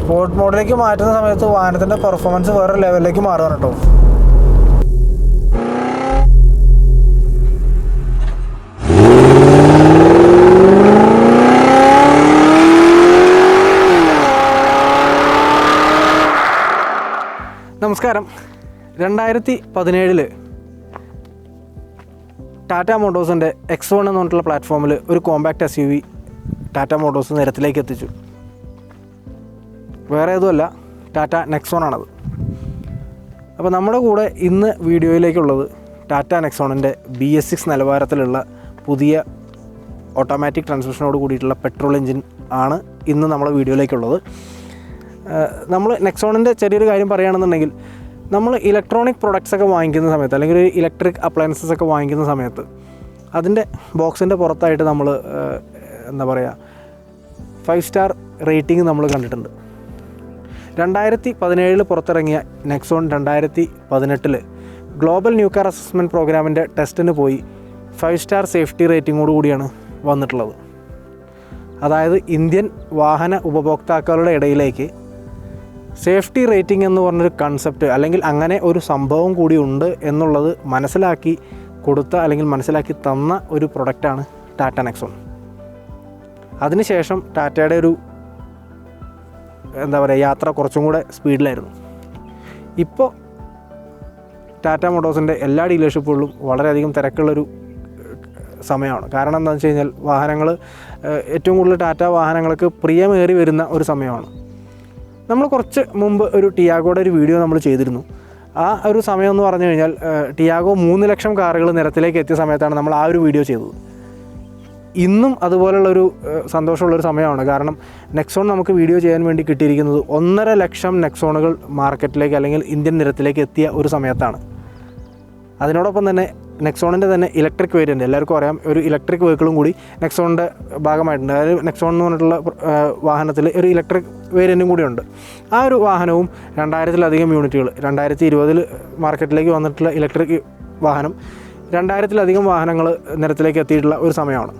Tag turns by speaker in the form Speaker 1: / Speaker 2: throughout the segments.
Speaker 1: Sport മോഡിലേക്ക് മാറ്റുന്ന സമയത്ത് വാഹനത്തിൻ്റെ പെർഫോമൻസ് വേറെ ലെവലിലേക്ക് മാറുകയാണ് കേട്ടോ. നമസ്കാരം. 2017 ടാറ്റ മോട്ടോഴ്സിൻ്റെ X1 എന്ന് പറഞ്ഞിട്ടുള്ള പ്ലാറ്റ്ഫോമിൽ ഒരു കോമ്പാക്റ്റ് SUV ടാറ്റ മോട്ടോഴ്സ് നിരത്തിലേക്ക് എത്തിച്ചു. വേറെ ഏതുമല്ല, ടാറ്റ നെക്സോൺ ആണത്. അപ്പോൾ നമ്മുടെ കൂടെ ഇന്ന് വീഡിയോയിലേക്കുള്ളത് ടാറ്റ നെക്സോണിൻ്റെ BS6 നിലവാരത്തിലുള്ള പുതിയ ഓട്ടോമാറ്റിക് ട്രാൻസ്മിഷനോട് കൂടിയിട്ടുള്ള പെട്രോൾ എഞ്ചിൻ ആണ് ഇന്ന് നമ്മുടെ വീഡിയോയിലേക്കുള്ളത്. നമ്മൾ നെക്സോണിൻ്റെ ചെറിയൊരു കാര്യം പറയുകയാണെന്നുണ്ടെങ്കിൽ, നമ്മൾ ഇലക്ട്രോണിക് പ്രൊഡക്ട്സ് ഒക്കെ വാങ്ങിക്കുന്ന സമയത്ത് അല്ലെങ്കിൽ ഒരു ഇലക്ട്രിക് അപ്ലയൻസസ് ഒക്കെ വാങ്ങിക്കുന്ന സമയത്ത് അതിൻ്റെ ബോക്സിൻ്റെ പുറത്തായിട്ട് നമ്മൾ എന്താ പറയുക 5 സ്റ്റാർ റേറ്റിംഗ് നമ്മൾ കണ്ടിട്ടുണ്ട്. 2017 പുറത്തിറങ്ങിയ Nexon 2018 global new car assessment പ്രോഗ്രാമിൻ്റെ ടെസ്റ്റിന് പോയി 5 സ്റ്റാർ സേഫ്റ്റി റേറ്റിങ്ങോട് കൂടിയാണ് വന്നിട്ടുള്ളത്. അതായത് ഇന്ത്യൻ വാഹന ഉപഭോക്താക്കളുടെ ഇടയിലേക്ക് സേഫ്റ്റി റേറ്റിംഗ് എന്ന് പറഞ്ഞൊരു കൺസെപ്റ്റ് അല്ലെങ്കിൽ അങ്ങനെ ഒരു സംഭവം കൂടി ഉണ്ട് എന്നുള്ളത് മനസ്സിലാക്കി കൊടുത്ത അല്ലെങ്കിൽ മനസ്സിലാക്കി തന്ന ഒരു പ്രൊഡക്റ്റാണ് ടാറ്റ നെക്സോൺ. അതിനുശേഷം ടാറ്റയുടെ ഒരു എന്താ പറയുക യാത്ര കുറച്ചും കൂടെ സ്പീഡിലായിരുന്നു. ഇപ്പോൾ ടാറ്റ മോട്ടോഴ്സിൻ്റെ എല്ലാ ഡീലർഷിപ്പുകളിലും വളരെയധികം തിരക്കുള്ളൊരു സമയമാണ്. കാരണം എന്താണെന്ന് വെച്ച് കഴിഞ്ഞാൽ വാഹനങ്ങൾ ഏറ്റവും കൂടുതൽ ടാറ്റ വാഹനങ്ങൾക്ക് പ്രിയമേറി വരുന്ന ഒരു സമയമാണ്. നമ്മൾ കുറച്ച് മുമ്പ് ഒരു ടിയാഗോയുടെ ഒരു വീഡിയോ നമ്മൾ ചെയ്തിരുന്നു. ആ ഒരു സമയം എന്ന് പറഞ്ഞു കഴിഞ്ഞാൽ ടിയാഗോ 3 ലക്ഷം കാറുകൾ നിരത്തിലേക്ക് എത്തിയ സമയത്താണ് നമ്മൾ ആ ഒരു വീഡിയോ ചെയ്തത്. ഇന്നും അതുപോലുള്ളൊരു സന്തോഷമുള്ളൊരു സമയമാണ്. കാരണം നെക്സോൺ നമുക്ക് വീഡിയോ ചെയ്യാൻ വേണ്ടി കിട്ടിയിരിക്കുന്നത് 1.5 ലക്ഷം നെക്സോണുകൾ മാർക്കറ്റിലേക്ക് അല്ലെങ്കിൽ ഇന്ത്യൻ നിരത്തിലേക്ക് എത്തിയ ഒരു സമയത്താണ്. അതിനോടൊപ്പം തന്നെ നെക്സോണിൻ്റെ തന്നെ ഇലക്ട്രിക് വേരിയൻറ്റ്, എല്ലാവർക്കും അറിയാം, ഒരു ഇലക്ട്രിക് വെഹിക്കിളും കൂടി നെക്സോണിൻ്റെ ഭാഗമായിട്ടുണ്ട്. അതായത് നെക്സോൺ എന്ന് പറഞ്ഞിട്ടുള്ള വാഹനത്തിൽ ഒരു ഇലക്ട്രിക് വേരിയൻറ്റും കൂടിയുണ്ട്. ആ ഒരു വാഹനവും 2000-ലധികം യൂണിറ്റുകൾ 2020 മാർക്കറ്റിലേക്ക് വന്നിട്ടുള്ള ഇലക്ട്രിക് വാഹനം 2000-ലധികം വാഹനങ്ങൾ നിരത്തിലേക്ക് എത്തിയിട്ടുള്ള ഒരു സമയമാണ്.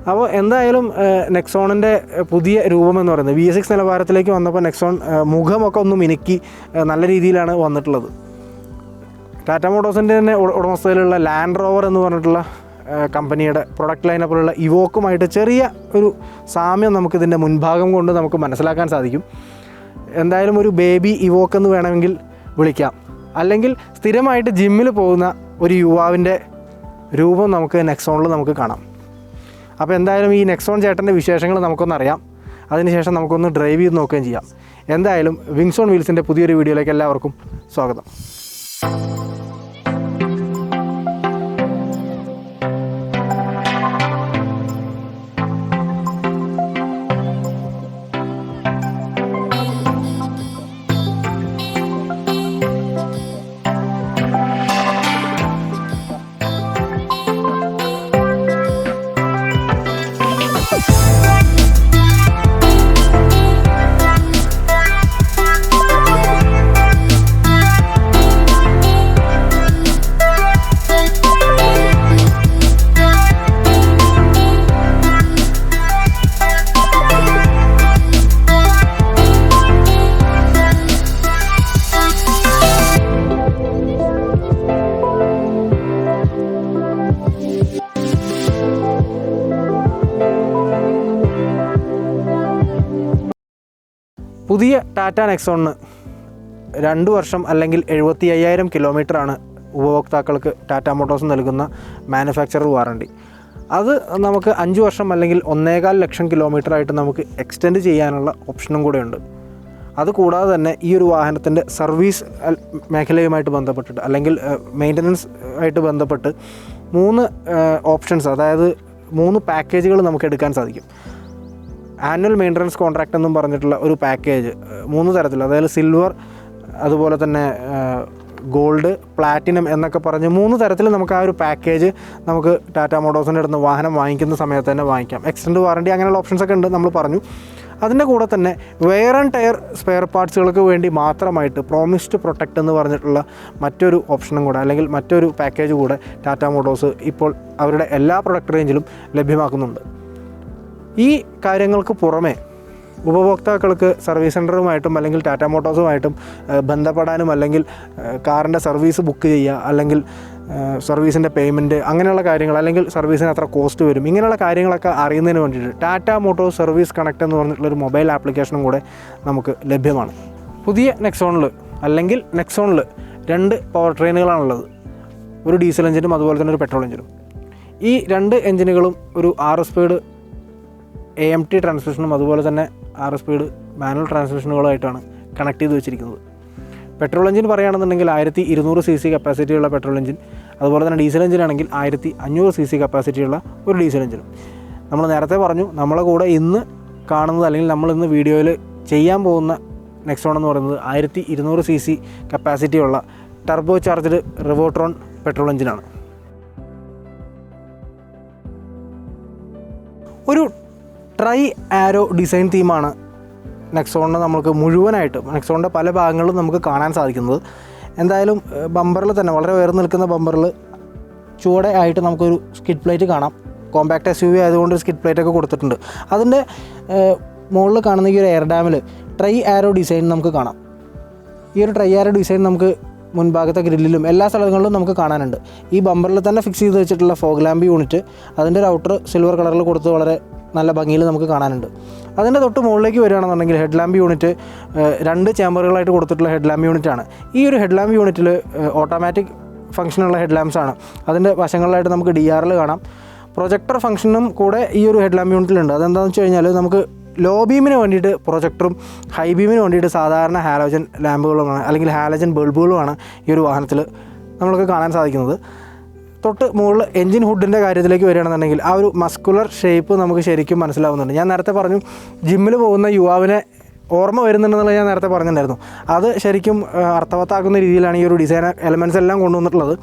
Speaker 1: അപ്പോൾ എന്തായാലും നെക്സോണിൻ്റെ പുതിയ രൂപമെന്ന് പറയുന്നത് BS6 നിലവാരത്തിലേക്ക് വന്നപ്പോൾ നെക്സോൺ മുഖമൊക്കെ ഒന്ന് മിനുക്കി നല്ല രീതിയിലാണ് വന്നിട്ടുള്ളത്. ടാറ്റ മോട്ടോഴ്സിൻ്റെ തന്നെ ഉടമസ്ഥതയിലുള്ള ലാൻഡ് റോവർ എന്ന് പറഞ്ഞിട്ടുള്ള കമ്പനിയുടെ പ്രൊഡക്റ്റ് ലൈനപ്പിലുള്ള ഇവോക്കുമായിട്ട് ചെറിയ ഒരു സാമ്യം നമുക്കിതിൻ്റെ മുൻഭാഗം കൊണ്ട് നമുക്ക് മനസ്സിലാക്കാൻ സാധിക്കും. എന്തായാലും ഒരു ബേബി ഇവോക്ക് എന്ന് വേണമെങ്കിൽ വിളിക്കാം. അല്ലെങ്കിൽ സ്ഥിരമായിട്ട് ജിമ്മിൽ പോകുന്ന ഒരു യുവാവിൻ്റെ രൂപം നമുക്ക് നെക്സോണിൽ നമുക്ക് കാണാം. അപ്പോൾ എന്തായാലും ഈ നെക്സോൺ ചേട്ടൻ്റെ വിശേഷങ്ങൾ നമുക്കൊന്നറിയാം. അതിനുശേഷം നമുക്കൊന്ന് ഡ്രൈവ് ചെയ്ത് നോക്കുകയും ചെയ്യാം. എന്തായാലും വിങ്സ് ഓൺ വീൽസിൻ്റെ പുതിയൊരു വീഡിയോയിലേക്ക് എല്ലാവർക്കും സ്വാഗതം. പുതിയ ടാറ്റ നെക്സോണിന് 2 വർഷം അല്ലെങ്കിൽ 75,000 കിലോമീറ്ററാണ് ഉപഭോക്താക്കൾക്ക് ടാറ്റ മോട്ടോഴ്സ് നൽകുന്ന മാനുഫാക്ചറർ വാറണ്ടി. അത് നമുക്ക് 5 വർഷം അല്ലെങ്കിൽ 1.25 ലക്ഷം കിലോമീറ്ററായിട്ട് നമുക്ക് എക്സ്റ്റെൻഡ് ചെയ്യാനുള്ള ഓപ്ഷനും കൂടെ ഉണ്ട്. അതുകൂടാതെ തന്നെ ഈ ഒരു വാഹനത്തിൻ്റെ സർവീസ് മേഖലയുമായിട്ട് ബന്ധപ്പെട്ടിട്ട് അല്ലെങ്കിൽ മെയിൻ്റനൻസ് ആയിട്ട് ബന്ധപ്പെട്ട് 3 ഓപ്ഷൻസ്, അതായത് 3 പാക്കേജുകൾ നമുക്ക് എടുക്കാൻ സാധിക്കും. ആനുവൽ മെയിൻ്റനൻസ് കോൺട്രാക്റ്റ് എന്നും പറഞ്ഞിട്ടുള്ള ഒരു പാക്കേജ് 3 തരത്തിൽ, അതായത് സിൽവർ, അതുപോലെ തന്നെ ഗോൾഡ്, പ്ലാറ്റിനം എന്നൊക്കെ പറഞ്ഞ് 3 തരത്തിൽ നമുക്ക് ആ ഒരു പാക്കേജ് നമുക്ക് ടാറ്റ മോട്ടോഴ്സിൻ്റെ അടുത്ത് വാഹനം വാങ്ങിക്കുന്ന സമയത്ത് തന്നെ വാങ്ങിക്കാം. എക്സ്റ്റൻഡ് വാറണ്ടി അങ്ങനെയുള്ള ഓപ്ഷൻസൊക്കെ ഉണ്ട്, നമ്മൾ പറഞ്ഞു. അതിൻ്റെ കൂടെ തന്നെ വെയർ ആൻഡ് ടയർ സ്പെയർ പാർട്സുകൾക്ക് വേണ്ടി മാത്രമായിട്ട് പ്രോമിസ്ഡ് പ്രൊട്ടക്റ്റ് എന്ന് പറഞ്ഞിട്ടുള്ള മറ്റൊരു ഓപ്ഷനും കൂടെ അല്ലെങ്കിൽ മറ്റൊരു പാക്കേജ് കൂടെ ടാറ്റ മോട്ടോഴ്സ് ഇപ്പോൾ അവരുടെ എല്ലാ പ്രൊഡക്റ്റ് റേഞ്ചിലും ലഭ്യമാക്കുന്നുണ്ട്. ഈ കാര്യങ്ങൾക്ക് പുറമെ ഉപഭോക്താക്കൾക്ക് സർവീസ് സെൻറ്ററുമായിട്ടും അല്ലെങ്കിൽ ടാറ്റ മോട്ടോഴ്സുമായിട്ടും ബന്ധപ്പെടാനും അല്ലെങ്കിൽ കാറിൻ്റെ സർവീസ് ബുക്ക് ചെയ്യുക അല്ലെങ്കിൽ സർവീസിൻ്റെ പേയ്മെൻറ്റ് അങ്ങനെയുള്ള കാര്യങ്ങൾ അല്ലെങ്കിൽ സർവീസിന് എത്ര കോസ്റ്റ് വരും ഇങ്ങനെയുള്ള കാര്യങ്ങളൊക്കെ അറിയുന്നതിന് വേണ്ടിയിട്ട് ടാറ്റ മോട്ടോഴ്സ് സർവീസ് കണക്ട് എന്ന് പറഞ്ഞിട്ടുള്ളൊരു മൊബൈൽ ആപ്ലിക്കേഷനും കൂടെ നമുക്ക് ലഭ്യമാണ്. പുതിയ നെക്സോണിൽ അല്ലെങ്കിൽ നെക്സോണിൽ 2 പവർ ട്രെയിനുകളാണുള്ളത്. ഒരു ഡീസൽ എഞ്ചിനും അതുപോലെ തന്നെ ഒരു പെട്രോൾ എഞ്ചിനും. ഈ 2 എഞ്ചിനുകളും ഒരു 6 സ്പീഡ് AMT ട്രാൻസ്മിഷനും അതുപോലെ തന്നെ 6 സ്പീഡ് മാനുവൽ ട്രാൻസ്മിഷനുകളുമായിട്ടാണ് കണക്ട് ചെയ്ത് വെച്ചിരിക്കുന്നത്. പെട്രോൾ എഞ്ചിൻ പറയുകയാണെന്നുണ്ടെങ്കിൽ 1200 cc കപ്പാസിറ്റിയുള്ള പെട്രോൾ എഞ്ചിൻ, അതുപോലെ തന്നെ ഡീസൽ എഞ്ചിനാണെങ്കിൽ 1500 cc കപ്പാസിറ്റിയുള്ള ഒരു ഡീസൽ എഞ്ചിനും. നമ്മൾ നേരത്തെ പറഞ്ഞു നമ്മളെ കൂടെ ഇന്ന് കാണുന്നത് അല്ലെങ്കിൽ നമ്മൾ ഇന്ന് വീഡിയോയിൽ ചെയ്യാൻ പോകുന്ന നെക്സോൺ എന്ന് പറയുന്നത് 1200 cc കപ്പാസിറ്റിയുള്ള ടർബോ ചാർജ്ഡ് റിവോട്രോൺ പെട്രോൾ എഞ്ചിനാണ്. ഒരു ട്രൈ ആരോ ഡിസൈൻ തീമാണ് നെക്സോണിന് നമുക്ക് മുഴുവനായിട്ട് നെക്സോണിൻ്റെ പല ഭാഗങ്ങളിലും നമുക്ക് കാണാൻ സാധിക്കുന്നത്. എന്തായാലും ബമ്പറിൽ തന്നെ വളരെ ഉയർന്നു നിൽക്കുന്ന ബമ്പറിൽ ചുവടെ ആയിട്ട് നമുക്കൊരു സ്കിഡ് പ്ലേറ്റ് കാണാം. കോമ്പാക്ട് SUV ആയതുകൊണ്ട് സ്കിഡ് പ്ലേറ്റ് ഒക്കെ കൊടുത്തിട്ടുണ്ട്. അതിൻ്റെ മുകളിൽ കാണുന്ന ഈ ഒരു എയർ ഡാമിൽ ട്രൈ ആരോ ഡിസൈൻ നമുക്ക് കാണാം. ഈ ഒരു ട്രൈ ആരോ ഡിസൈൻ നമുക്ക് മുൻഭാഗത്തെ ഗ്രില്ലിലും എല്ലാ സ്ഥലങ്ങളിലും നമുക്ക് കാണാനുണ്ട്. ഈ ബമ്പറിൽ തന്നെ ഫിക്സ് ചെയ്ത് വെച്ചിട്ടുള്ള ഫോഗ് ലാമ്പ് യൂണിറ്റ് അതിൻ്റെ ഒരു ഔട്ടർ സിൽവർ കളറിൽ കൊടുത്ത് വളരെ നല്ല ഭംഗിയിൽ നമുക്ക് കാണാനുണ്ട്. അതിൻ്റെ തൊട്ട് മുകളിലേക്ക് വരികയാണെന്നുണ്ടെങ്കിൽ ഹെഡ് ലാമ്പ് യൂണിറ്റ് 2 ചേമ്പറുകളായിട്ട് കൊടുത്തിട്ടുള്ള ഹെഡ് ലാമ്പ് യൂണിറ്റാണ്. ഈ ഒരു ഹെഡ് ലാമ്പ് യൂണിറ്റിൽ ഓട്ടോമാറ്റിക് ഫംഗ്ഷനുള്ള ഹെഡ് ലാമ്പ്സാണ്. അതിൻ്റെ വശങ്ങളിലായിട്ട് നമുക്ക് DRL കാണാം. പ്രൊജക്ടർ ഫംഗ്ഷനും കൂടെ ഈ ഒരു ഹെഡ് ലാമ്പ് യൂണിറ്റിലുണ്ട്. അതെന്താണെന്ന് വെച്ച് കഴിഞ്ഞാൽ നമുക്ക് ലോ ബീമിന് വേണ്ടിയിട്ട് പ്രൊജക്ടറും ഹൈ ബീമിന് വേണ്ടിയിട്ട് സാധാരണ ഹാലോജൻ ലാമ്പുകളുമാണ് അല്ലെങ്കിൽ ഹാലജൻ ബൾബുകളുമാണ് ഈ ഒരു വാഹനത്തിൽ നമുക്ക് കാണാൻ സാധിക്കുന്നത്. തൊട്ട് മുകളിൽ എൻജിൻ ഹുഡിൻ്റെ കാര്യത്തിലേക്ക് വരികയാണെന്നുണ്ടെങ്കിൽ ആ ഒരു മസ്കുലർ ഷേപ്പ് നമുക്ക് ശരിക്കും മനസ്സിലാവുന്നുണ്ട്. ഞാൻ നേരത്തെ പറഞ്ഞു ജിമ്മിൽ പോകുന്ന യുവാവിനെ ഓർമ്മ വരുന്നുണ്ടെന്നുള്ളത് ഞാൻ നേരത്തെ പറഞ്ഞിട്ടുണ്ടായിരുന്നു. അത് ശരിക്കും അർത്ഥവത്താക്കുന്ന രീതിയിലാണ് ഈ ഒരു ഡിസൈൻ എലമെൻറ്റ്സ് എല്ലാം കൊണ്ടുവന്നിട്ടുള്ളത്.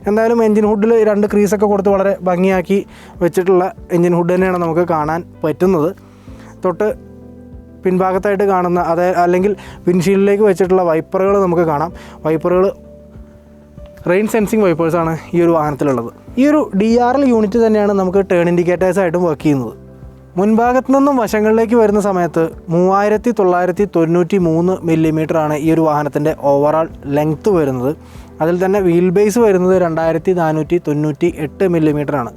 Speaker 1: എന്തായാലും എൻജിൻ ഹുഡിൽ 2 ക്രീസൊക്കെ കൊടുത്ത് വളരെ ഭംഗിയാക്കി വെച്ചിട്ടുള്ള എൻജിൻ ഹുഡ് തന്നെയാണ് നമുക്ക് കാണാൻ പറ്റുന്നത്. തൊട്ട് പിൻഭാഗത്തായിട്ട് കാണുന്ന അല്ലെങ്കിൽ വിൻഷീൽഡിലേക്ക് വെച്ചിട്ടുള്ള വൈപ്പറുകൾ നമുക്ക് കാണാം. വൈപ്പറുകൾ റെയിൻ സെൻസിങ് വൈപ്പേഴ്സാണ് ഈ ഒരു വാഹനത്തിലുള്ളത്. ഈ ഒരു DRL യൂണിറ്റ് തന്നെയാണ് നമുക്ക് ടേൺ ഇൻഡിക്കേറ്റേഴ്സായിട്ടും വർക്ക് ചെയ്യുന്നത്. മുൻഭാഗത്തു നിന്നും വശങ്ങളിലേക്ക് വരുന്ന സമയത്ത് 3993 മില്ലിമീറ്ററാണ് ഈ ഒരു വാഹനത്തിൻ്റെ ഓവറാൾ ലെങ്ത്ത് വരുന്നത്. അതിൽ തന്നെ വീൽ ബേസ് വരുന്നത് 2498 മില്ലിമീറ്ററാണ്.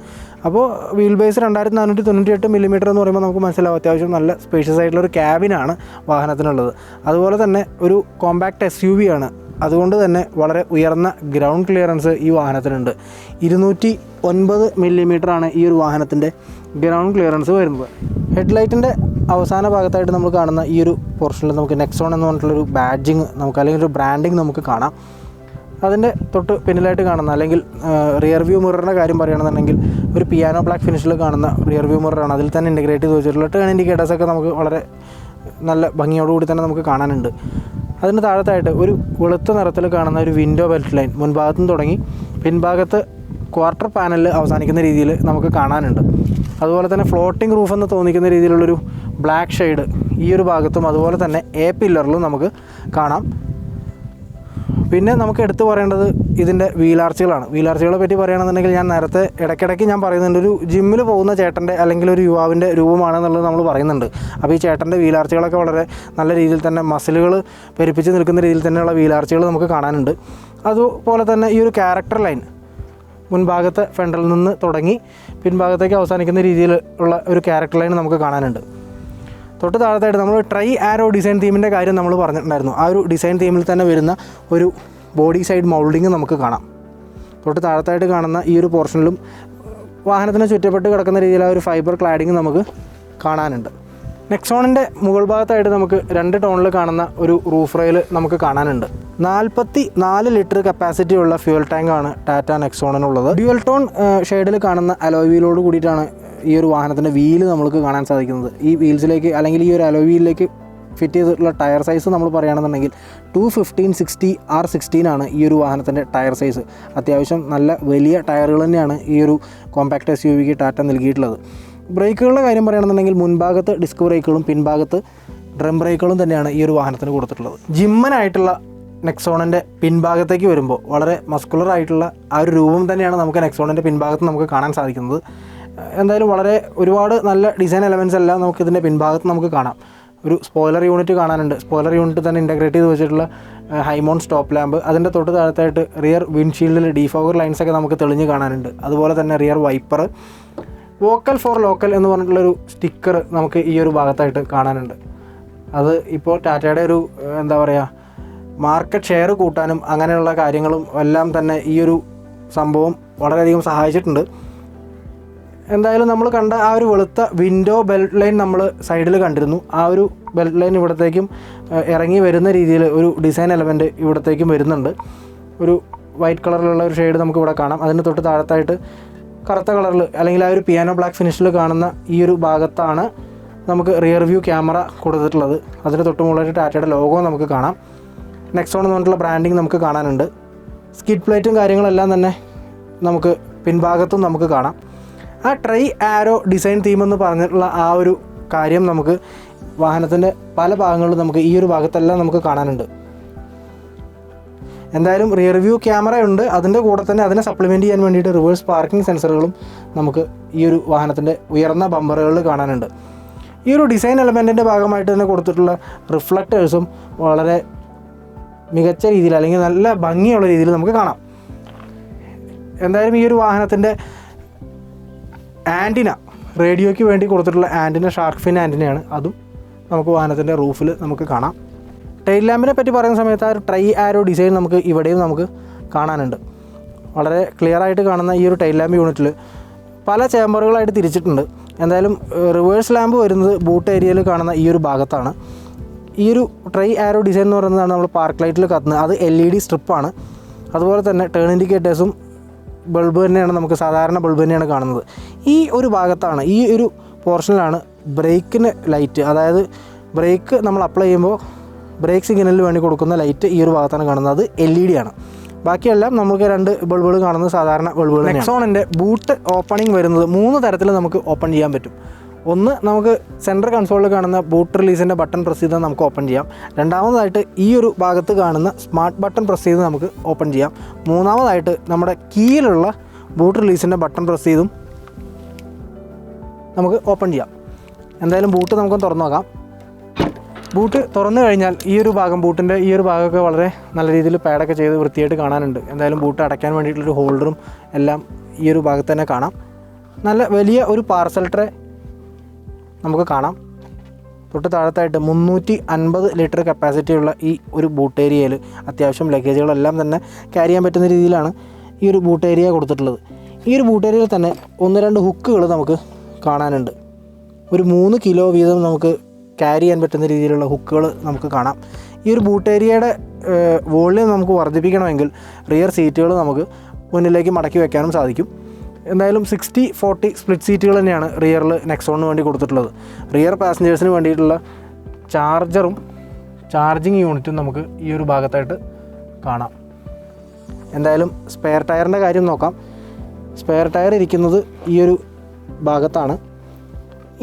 Speaker 1: അപ്പോൾ വീൽ ബേസ് 2498 മില്ലിമീറ്റർ എന്ന് പറയുമ്പോൾ നമുക്ക് മനസ്സിലാവും അത്യാവശ്യം നല്ല സ്പേഷ്യസ് ആയിട്ടുള്ളൊരു ക്യാബിനാണ് വാഹനത്തിനുള്ളത്. അതുപോലെ തന്നെ ഒരു കോമ്പാക്ട് SUV ആണ്. അതുകൊണ്ട് തന്നെ വളരെ ഉയർന്ന ഗ്രൗണ്ട് ക്ലിയറൻസ് ഈ വാഹനത്തിനുണ്ട്. 209 മില്ലിമീറ്ററാണ് ഈ ഒരു വാഹനത്തിൻ്റെ ഗ്രൗണ്ട് ക്ലിയറൻസ് വരുന്നത്. ഹെഡ്ലൈറ്റിൻ്റെ അവസാന ഭാഗത്തായിട്ട് നമ്മൾ കാണുന്ന ഈ ഒരു പോർഷനിൽ നമുക്ക് നെക്സോൺ എന്ന് പറഞ്ഞിട്ടുള്ളൊരു ബാഡ്ജിങ് നമുക്ക് അല്ലെങ്കിൽ ഒരു ബ്രാൻഡിങ് നമുക്ക് കാണാം. അതിൻ്റെ തൊട്ട് പിന്നിലായിട്ട് കാണുന്ന അല്ലെങ്കിൽ റിയർ വ്യൂ മിററിൻ്റെ കാര്യം പറയുകയാണെന്നുണ്ടെങ്കിൽ ഒരു പിയാനോ ബ്ലാക്ക് ഫിനിഷിൽ കാണുന്ന റിയർ വ്യൂ മിററാണ്. അതിൽ തന്നെ ഇൻറ്റഗ്രേറ്റ് ചെയ്ത് വെച്ചിട്ടുള്ള ടേൺ ഇൻഡിക്കേറ്റേഴ്സൊക്കെ നമുക്ക് വളരെ നല്ല ഭംഗിയോടുകൂടി തന്നെ നമുക്ക് കാണാനുണ്ട്. അതിന് താഴത്തായിട്ട് ഒരു വെളുത്ത നിറത്തിൽ കാണുന്ന ഒരു വിൻഡോ ബെൽറ്റ് ലൈൻ മുൻഭാഗത്തു നിന്ന് തുടങ്ങി പിൻഭാഗത്ത് ക്വാർട്ടർ പാനലിൽ അവസാനിക്കുന്ന രീതിയിൽ നമുക്ക് കാണാനുണ്ട്. അതുപോലെ തന്നെ ഫ്ലോട്ടിംഗ് റൂഫ് എന്ന് തോന്നിക്കുന്ന രീതിയിലുള്ളൊരു ബ്ലാക്ക് ഷെയ്ഡ് ഈ ഒരു ഭാഗത്തും അതുപോലെ തന്നെ A പില്ലറിലും നമുക്ക് കാണാം. പിന്നെ നമുക്ക് എടുത്തു പറയേണ്ടത് ഇതിൻ്റെ വീലാർച്ചുകളാണ്. വീലാർച്ചുകളെ പറ്റി പറയുകയാണെന്നുണ്ടെങ്കിൽ ഞാൻ നേരത്തെ ഇടയ്ക്കിടയ്ക്ക് ഞാൻ പറയുന്നുണ്ട് ഒരു ജിമ്മിൽ പോകുന്ന ചേട്ടൻ്റെ അല്ലെങ്കിൽ ഒരു യുവാവിൻ്റെ രൂപമാണെന്നുള്ളത് നമ്മൾ പറയുന്നുണ്ട്. അപ്പോൾ ഈ ചേട്ടൻ്റെ വീലാർച്ചുകളൊക്കെ വളരെ നല്ല രീതിയിൽ തന്നെ മസിലുകൾ പെരുപ്പിച്ച് നിൽക്കുന്ന രീതിയിൽ തന്നെയുള്ള വീലാർച്ചുകൾ നമുക്ക് കാണാനുണ്ട്. അതുപോലെ തന്നെ ഈ ഒരു ക്യാരക്ടർ ലൈൻ മുൻഭാഗത്തെ ഫ്രണ്ടിൽ നിന്ന് തുടങ്ങി പിൻഭാഗത്തേക്ക് അവസാനിക്കുന്ന രീതിയിൽ ഉള്ള ഒരു ക്യാരക്ടർ ലൈൻ നമുക്ക് കാണാനുണ്ട്. തൊട്ട് താഴത്തായിട്ട് നമ്മൾ ട്രൈ ആരോ ഡിസൈൻ തീമിൻ്റെ കാര്യം നമ്മൾ പറഞ്ഞിട്ടുണ്ടായിരുന്നു. ആ ഒരു ഡിസൈൻ തീമിൽ തന്നെ വരുന്ന ഒരു ബോഡി സൈഡ് മൗൾഡിങ് നമുക്ക് കാണാം. തൊട്ട് താഴത്തായിട്ട് കാണുന്ന ഈ ഒരു പോർഷനിലും വാഹനത്തിന് ചുറ്റപ്പെട്ട് കിടക്കുന്ന രീതിയിൽ ആ ഒരു ഫൈബർ ക്ലാഡിങ് നമുക്ക് കാണാനുണ്ട്. നെക്സോണിൻ്റെ മുകൾ ഭാഗത്തായിട്ട് നമുക്ക് 2 ടോണിൽ കാണുന്ന ഒരു റൂഫ് റെയിൽ നമുക്ക് കാണാനുണ്ട്. 44 ലിറ്റർ കപ്പാസിറ്റി ഉള്ള ഫ്യൂൽ ടാങ്കാണ് ടാറ്റ നെക്സോണിനുള്ളത്. ഡ്യുവൽ ടോൺ ഷെയ്ഡിൽ കാണുന്ന അലോയ് വീലോട് കൂടിയിട്ടാണ് ഈ ഒരു വാഹനത്തിൻ്റെ വീല് നമുക്ക് കാണാൻ സാധിക്കുന്നത്. ഈ വീൽസിലേക്ക് അല്ലെങ്കിൽ ഈ ഒരു അലോയ് വീലിലേക്ക് ഫിറ്റ് ചെയ്തിട്ടുള്ള ടയർ സൈസ് നമ്മൾ പറയുകയാണെന്നുണ്ടെങ്കിൽ 215/60 R16 ആണ് ഈ ഒരു വാഹനത്തിൻ്റെ ടയർ സൈസ്. അത്യാവശ്യം നല്ല വലിയ ടയറുകൾ തന്നെയാണ് ഈ ഒരു കോമ്പാക്ട് SUVക്ക് ടാറ്റ നൽകിയിട്ടുള്ളത്. ബ്രേക്കുകളുടെ കാര്യം പറയുകയാണെന്നുണ്ടെങ്കിൽ മുൻഭാഗത്ത് ഡിസ്ക് ബ്രേക്കുകളും പിൻഭാഗത്ത് ഡ്രം ബ്രേക്കുകളും തന്നെയാണ് ഈ ഒരു വാഹനത്തിന് കൊടുത്തിട്ടുള്ളത്. ജിമ്മനായിട്ടുള്ള നെക്സോണിൻ്റെ പിൻഭാഗത്തേക്ക് വരുമ്പോൾ വളരെ മസ്കുലർ ആയിട്ടുള്ള ആ ഒരു രൂപം തന്നെയാണ് നമുക്ക് നെക്സോണിൻ്റെ പിൻഭാഗത്ത് നമുക്ക് കാണാൻ സാധിക്കുന്നത്. എന്തായാലും വളരെ ഒരുപാട് നല്ല ഡിസൈൻ എലമെൻറ്റ്സ് എല്ലാം നമുക്കിതിൻ്റെ പിൻഭാഗത്ത് നമുക്ക് കാണാം. ഒരു സ്പോയിലർ യൂണിറ്റ് കാണാനുണ്ട്. സ്പോയിലർ യൂണിറ്റ് തന്നെ ഇൻ്റഗ്രേറ്റ് ചെയ്ത് വെച്ചിട്ടുള്ള ഹൈമോൺ സ്റ്റോപ്പ് ലാമ്പ്. അതിൻ്റെ തൊട്ട് താഴത്തായിട്ട് റിയർ വിൻഡ്ഷീൽഡിൽ ഡീഫോഗർ ലൈൻസൊക്കെ നമുക്ക് തെളിഞ്ഞ് കാണാനുണ്ട്. അതുപോലെ തന്നെ rear wiper, vocal for local എന്ന് പറഞ്ഞിട്ടുള്ളൊരു സ്റ്റിക്കർ നമുക്ക് ഈ ഒരു ഭാഗത്തായിട്ട് കാണാനുണ്ട്. അത് ഇപ്പോൾ ടാറ്റയുടെ ഒരു എന്താ പറയുക മാർക്കറ്റ് ഷെയർ കൂട്ടാനും അങ്ങനെയുള്ള കാര്യങ്ങളും എല്ലാം തന്നെ ഈ ഒരു സംഭവം വളരെയധികം സഹായിച്ചിട്ടുണ്ട്. എന്തായാലും നമ്മൾ കണ്ട ആ ഒരു വെളുത്ത വിൻഡോ ബെൽറ്റ് ലൈൻ നമ്മൾ സൈഡിൽ കണ്ടിരുന്നു. ആ ഒരു ബെൽറ്റ് ലൈൻ ഇവിടത്തേക്കും ഇറങ്ങി വരുന്ന രീതിയിൽ ഒരു ഡിസൈൻ എലമെൻറ്റ് ഇവിടത്തേക്കും വരുന്നുണ്ട്. ഒരു വൈറ്റ് കളറിലുള്ള ഒരു ഷെയ്ഡ് നമുക്ക് ഇവിടെ കാണാം. അതിന് തൊട്ട് താഴത്തായിട്ട് കറുത്ത കളറിൽ അല്ലെങ്കിൽ ആ ഒരു പിയാനോ ബ്ലാക്ക് ഫിനിഷിൽ കാണുന്ന ഈ ഒരു ഭാഗത്താണ് നമുക്ക് റിയർ വ്യൂ ക്യാമറ കൊടുത്തിട്ടുള്ളത്. അതിന് തൊട്ട് മുകളിലായിട്ട് ടാറ്റയുടെ ലോഗോ നമുക്ക് കാണാം. നെക്സോൺ എന്ന് പറഞ്ഞിട്ടുള്ള ബ്രാൻഡിങ് നമുക്ക് കാണാനുണ്ട്. സ്കിഡ് പ്ലേറ്റും കാര്യങ്ങളെല്ലാം തന്നെ നമുക്ക് പിൻഭാഗത്തും നമുക്ക് കാണാം. ആ ട്രൈ ആരോ ഡിസൈൻ തീം എന്ന് പറഞ്ഞിട്ടുള്ള ആ ഒരു കാര്യം നമുക്ക് വാഹനത്തിൻ്റെ പല ഭാഗങ്ങളിലും നമുക്ക് ഈ ഒരു ഭാഗത്തെല്ലാം നമുക്ക് കാണാനുണ്ട്. എന്തായാലും റിയർ വ്യൂ ക്യാമറ ഉണ്ട്. അതിൻ്റെ കൂടെ തന്നെ അതിനെ സപ്ലിമെൻറ്റ് ചെയ്യാൻ വേണ്ടിയിട്ട് റിവേഴ്സ് പാർക്കിംഗ് സെൻസറുകളും നമുക്ക് ഈ ഒരു വാഹനത്തിൻ്റെ ഉയർന്ന ബമ്പറുകളിൽ കാണാനുണ്ട്. ഈ ഒരു ഡിസൈൻ എലമെൻറ്റിൻ്റെ ഭാഗമായിട്ട് തന്നെ കൊടുത്തിട്ടുള്ള റിഫ്ലക്റ്റേഴ്സും വളരെ മികച്ച രീതിയിൽ അല്ലെങ്കിൽ നല്ല ഭംഗിയുള്ള രീതിയിൽ നമുക്ക് കാണാം. എന്തായാലും ഈ ഒരു വാഹനത്തിൻ്റെ ആൻറ്റിന, റേഡിയോയ്ക്ക് വേണ്ടി കൊടുത്തിട്ടുള്ള ആൻറ്റിന ഷാർക്ക് ഫിൻ ആൻറ്റിനയാണ്. അതും നമുക്ക് വാഹനത്തിൻ്റെ റൂഫിൽ നമുക്ക് കാണാം. ടൈൽ ലാമ്പിനെ പറ്റി പറയുന്ന സമയത്ത് ആ ഒരു ട്രൈ ആരോ ഡിസൈൻ നമുക്ക് ഇവിടെയും നമുക്ക് കാണാനുണ്ട്. വളരെ ക്ലിയറായിട്ട് കാണുന്ന ഈ ഒരു ടൈൽ ലാമ്പ് യൂണിറ്റിൽ പല ചേമ്പറുകളായിട്ട് തിരിച്ചിട്ടുണ്ട്. എന്തായാലും റിവേഴ്സ് ലാമ്പ് വരുന്നത് ബൂട്ട് ഏരിയയിൽ കാണുന്ന ഈ ഒരു ഭാഗത്താണ്. ഈ ഒരു ട്രൈ ആരോ ഡിസൈൻ എന്ന് പറയുന്നതാണ് നമ്മൾ പാർക്ക് ലൈറ്റിൽ കത്തുന്നത്. അത് LED സ്ട്രിപ്പാണ്. അതുപോലെ തന്നെ ടേൺ ഇൻഡിക്കേറ്റേഴ്സും ബൾബ് തന്നെയാണ്, നമുക്ക് സാധാരണ ബൾബ് തന്നെയാണ് കാണുന്നത്. ഈ ഒരു ഭാഗത്താണ്, ഈ ഒരു പോർഷനിലാണ് ബ്രേക്കിന് ലൈറ്റ്, അതായത് ബ്രേക്ക് നമ്മൾ അപ്ലൈ ചെയ്യുമ്പോൾ ബ്രേക്ക് സിഗ്നലിന് വേണ്ടി കൊടുക്കുന്ന ലൈറ്റ് ഈ ഒരു ഭാഗത്താണ് കാണുന്നത്. അത് LED ആണ്. ബാക്കിയെല്ലാം നമുക്ക് 2 ബൾബുകൾ കാണുന്നത് സാധാരണ ബൾബുകൾ. നെക്സോണിൻ്റെ ബൂട്ട് ഓപ്പണിംഗ് വരുന്നത് 3 തരത്തിൽ നമുക്ക് ഓപ്പൺ ചെയ്യാൻ പറ്റും. ഒന്ന്, നമുക്ക് സെൻട്രൽ കൺസോളിൽ കാണുന്ന ബൂട്ട് റിലീസിൻ്റെ ബട്ടൺ പ്രസ് ചെയ്താൽ നമുക്ക് ഓപ്പൺ ചെയ്യാം. രണ്ടാമതായിട്ട് ഈ ഒരു ഭാഗത്ത് കാണുന്ന സ്മാർട്ട് ബട്ടൺ പ്രസ് ചെയ്ത് നമുക്ക് ഓപ്പൺ ചെയ്യാം. മൂന്നാമതായിട്ട് നമ്മുടെ കീയിലുള്ള ബൂട്ട് റിലീസിൻ്റെ ബട്ടൺ പ്രസ് ചെയ്തും നമുക്ക് ഓപ്പൺ ചെയ്യാം. എന്തായാലും ബൂട്ട് നമുക്കൊന്ന് തുറന്നു നോക്കാം. ബൂട്ട് തുറന്നു കഴിഞ്ഞാൽ ഈ ഒരു ഭാഗം, ബൂട്ടിൻ്റെ ഈ ഒരു ഭാഗമൊക്കെ വളരെ നല്ല രീതിയിൽ പാഡൊക്കെ ചെയ്ത് വൃത്തിയായിട്ട് കാണാനുണ്ട്. എന്തായാലും ബൂട്ട് അടയ്ക്കാൻ വേണ്ടിയിട്ടുള്ളൊരു ഹോൾഡറും എല്ലാം ഈ ഒരു ഭാഗത്ത് തന്നെ കാണാം. നല്ല വലിയ ഒരു പാർസൽ ട്രേ നമുക്ക് കാണാം. തൊട്ട് താഴത്തായിട്ട് 350 ലിറ്റർ കപ്പാസിറ്റിയുള്ള ഈ ഒരു ബൂട്ട് ഏരിയയിൽ അത്യാവശ്യം ലഗേജുകളെല്ലാം തന്നെ ക്യാരി ചെയ്യാൻ പറ്റുന്ന രീതിയിലാണ് ഈ ഒരു ബൂട്ട് ഏരിയ കൊടുത്തിട്ടുള്ളത്. ഈ ഒരു ബൂട്ട് ഏരിയയിൽ തന്നെ 1-2 ഹുക്കുകൾ നമുക്ക് കാണാനുണ്ട്. ഒരു 3 കിലോ വീതം നമുക്ക് ക്യാരി ചെയ്യാൻ പറ്റുന്ന രീതിയിലുള്ള ഹുക്കുകൾ നമുക്ക് കാണാം. ഈ ഒരു ബൂട്ട് ഏരിയയുടെ വോളിയം നമുക്ക് വർദ്ധിപ്പിക്കണമെങ്കിൽ റിയർ സീറ്റുകൾ നമുക്ക് മുന്നിലേക്ക് മടക്കി വയ്ക്കാനും സാധിക്കും. എന്തായാലും 60-40 സ്പ്ലിറ്റ് സീറ്റുകൾ തന്നെയാണ് റിയറിൽ നെക്സോണിന് വേണ്ടി കൊടുത്തിട്ടുള്ളത്. റിയർ പാസഞ്ചേഴ്സിന് വേണ്ടിയിട്ടുള്ള ചാർജറും ചാർജിങ് യൂണിറ്റും നമുക്ക് ഈ ഒരു ഭാഗത്തായിട്ട് കാണാം. എന്തായാലും സ്പെയർ ടയറിൻ്റെ കാര്യം നോക്കാം. സ്പെയർ ടയർ ഇരിക്കുന്നത് ഈ ഒരു ഭാഗത്താണ്.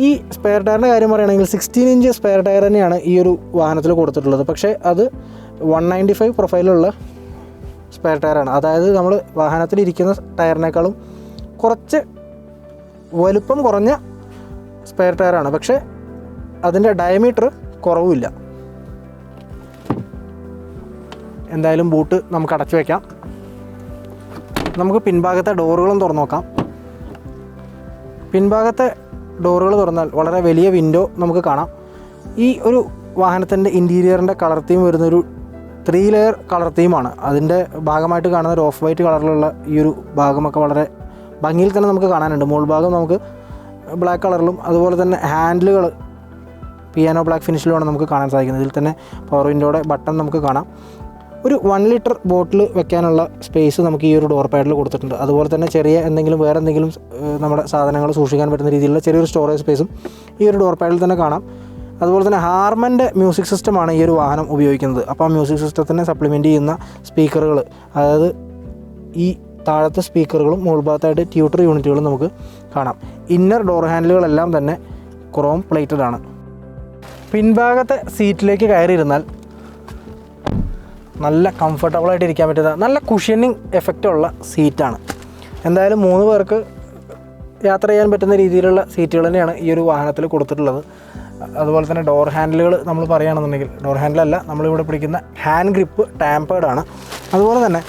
Speaker 1: ഈ സ്പെയർ ടയറിൻ്റെ കാര്യം പറയുകയാണെങ്കിൽ 16 ഇഞ്ച് സ്പെയർ ടയർ തന്നെയാണ് ഈ ഒരു വാഹനത്തിൽ കൊടുത്തിട്ടുള്ളത്. പക്ഷേ അത് 195 പ്രൊഫൈലുള്ള സ്പെയർ ടയറാണ്. അതായത് നമ്മൾ വാഹനത്തിലിരിക്കുന്ന ടയറിനേക്കാളും കുറച്ച് വലുപ്പം കുറഞ്ഞ സ്പെയർ ടയറാണ്. പക്ഷേ അതിൻ്റെ ഡയമീറ്റർ കുറവുമില്ല. എന്തായാലും ബൂട്ട് നമുക്ക് അടച്ചു വയ്ക്കാം. നമുക്ക് പിൻഭാഗത്തെ ഡോറുകളും തുറന്നു നോക്കാം. പിൻഭാഗത്തെ ഡോറുകൾ തുറന്നാൽ വളരെ വലിയ വിൻഡോ നമുക്ക് കാണാം. ഈ ഒരു വാഹനത്തിൻ്റെ ഇൻറ്റീരിയറിൻ്റെ കളർ തീം വരുന്നൊരു 3 ലെയർ കളർ തീമാണ്. അതിൻ്റെ ഭാഗമായിട്ട് കാണുന്ന ഒരു ഓഫ് വൈറ്റ് കളറിലുള്ള ഈ ഒരു ഭാഗമൊക്കെ വളരെ ഭംഗിയിൽ തന്നെ നമുക്ക് കാണാനുണ്ട്. മുകൾ ഭാഗം നമുക്ക് ബ്ലാക്ക് കളറിലും അതുപോലെ തന്നെ ഹാൻഡിലുകൾ പിയാനോ ബ്ലാക്ക് ഫിനിഷിലുമാണ് നമുക്ക് കാണാൻ സാധിക്കുന്നത്. ഇതിൽ തന്നെ പവർ വിൻഡോയുടെ ബട്ടൺ നമുക്ക് കാണാം. ഒരു 1 ലിറ്റർ ബോട്ടിൽ വെക്കാനുള്ള സ്പേസ് നമുക്ക് ഈ ഒരു ഡോർ പാഡിൽ കൊടുത്തിട്ടുണ്ട്. അതുപോലെ തന്നെ ചെറിയ വേറെ എന്തെങ്കിലും നമ്മുടെ സാധനങ്ങൾ സൂക്ഷിക്കാൻ പറ്റുന്ന രീതിയിലുള്ള ചെറിയൊരു സ്റ്റോറേജ് സ്പേസും ഈ ഒരു ഡോർ പാഡിൽ തന്നെ കാണാം. അതുപോലെ തന്നെ ഹാർമൻ്റെ മ്യൂസിക് സിസ്റ്റമാണ് ഈ ഒരു വാഹനം ഉപയോഗിക്കുന്നത്. അപ്പോൾ ആ മ്യൂസിക് സിസ്റ്റത്തിനെ സപ്ലിമെൻറ്റ് ചെയ്യുന്ന സ്പീക്കറുകൾ, അതായത് ഈ താഴത്തെ സ്പീക്കറുകളും മുകൾ ഭാഗത്തായിട്ട് ട്യൂട്ടർ യൂണിറ്റുകളും നമുക്ക് കാണാം. ഇന്നർ ഡോർ ഹാൻഡിലുകളെല്ലാം തന്നെ ക്രോം പ്ലേറ്റഡ് ആണ്. പിൻഭാഗത്തെ സീറ്റിലേക്ക് കയറിയിരുന്നാൽ നല്ല കംഫർട്ടബിളായിട്ട് ഇരിക്കാൻ പറ്റുന്ന നല്ല കുഷ്യനിങ് എഫക്റ്റുള്ള സീറ്റാണ്. എന്തായാലും 3 പേർക്ക് യാത്ര ചെയ്യാൻ പറ്റുന്ന രീതിയിലുള്ള സീറ്റുകൾ തന്നെയാണ് ഈ ഒരു വാഹനത്തിൽ കൊടുത്തിട്ടുള്ളത്. അതുപോലെ തന്നെ ഡോർ ഹാൻഡിലുകൾ നമ്മൾ പറയുകയാണെന്നുണ്ടെങ്കിൽ ഡോർ ഹാൻഡിലല്ല, നമ്മളിവിടെ പിടിക്കുന്ന ഹാൻഡ് ഗ്രിപ്പ് ടാമ്പേർഡാണ്. അതുപോലെ തന്നെ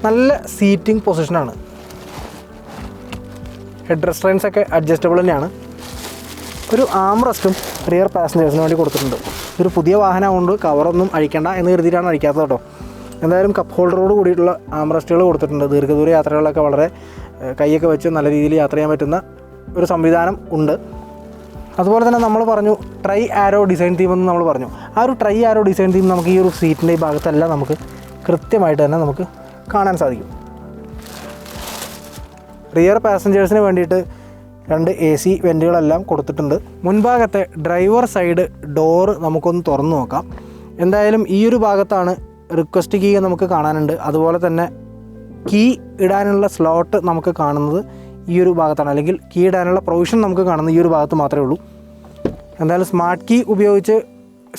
Speaker 1: നല്ല സീറ്റിംഗ് പൊസിഷനാണ്. ഹെഡ് റെസ്ട്രെയിൻസ് ഒക്കെ അഡ്ജസ്റ്റബിൾ തന്നെയാണ്. ഒരു ആം റെസ്റ്റും റിയർ പാസഞ്ചേഴ്സിന് വേണ്ടി കൊടുത്തിട്ടുണ്ട്. ഇതൊരു പുതിയ വാഹനമായതുകൊണ്ട് കവറൊന്നും അഴിക്കേണ്ട എന്ന് കരുതിയിട്ടാണ് അഴിക്കാത്തത് കേട്ടോ. എന്തായാലും കപ്പ് ഹോൾഡറോട് കൂടിയിട്ടുള്ള ആം റെസ്റ്റുകൾ കൊടുത്തിട്ടുണ്ട്. ദീർഘദൂര യാത്രകളിലൊക്കെ വളരെ കൈയൊക്കെ വെച്ച് നല്ല രീതിയിൽ യാത്ര ചെയ്യാൻ പറ്റുന്ന ഒരു സംവിധാനം ഉണ്ട്. അതുപോലെ തന്നെ നമ്മൾ പറഞ്ഞു ട്രൈ ആരോ ഡിസൈൻ തീം എന്ന് നമ്മൾ പറഞ്ഞു. ആ ഒരു ട്രൈ ആരോ ഡിസൈൻ തീം നമുക്ക് ഈ ഒരു സീറ്റിൻ്റെ ഈ ഭാഗത്തെല്ലാം നമുക്ക് കൃത്യമായിട്ട് തന്നെ നമുക്ക് കാണാൻ സാധിക്കും. റിയർ പാസഞ്ചേഴ്സിന് വേണ്ടിയിട്ട് 2 AC വെൻറ്റുകളെല്ലാം കൊടുത്തിട്ടുണ്ട്. മുൻഭാഗത്തെ ഡ്രൈവർ സൈഡ് ഡോറ് നമുക്കൊന്ന് തുറന്നു നോക്കാം. എന്തായാലും ഈ ഒരു ഭാഗത്താണ് റിക്വസ്റ്റ് കീ നമുക്ക് കാണാനുണ്ട്. അതുപോലെ തന്നെ കീ ഇടാനുള്ള സ്ലോട്ട് നമുക്ക് കാണുന്നത് ഈ ഒരു ഭാഗത്താണ്, അല്ലെങ്കിൽ കീ ഇടാനുള്ള പ്രൊവിഷൻ നമുക്ക് കാണുന്നത് ഈ ഒരു ഭാഗത്ത് മാത്രമേ ഉള്ളൂ. എന്തായാലും സ്മാർട്ട് കീ ഉപയോഗിച്ച്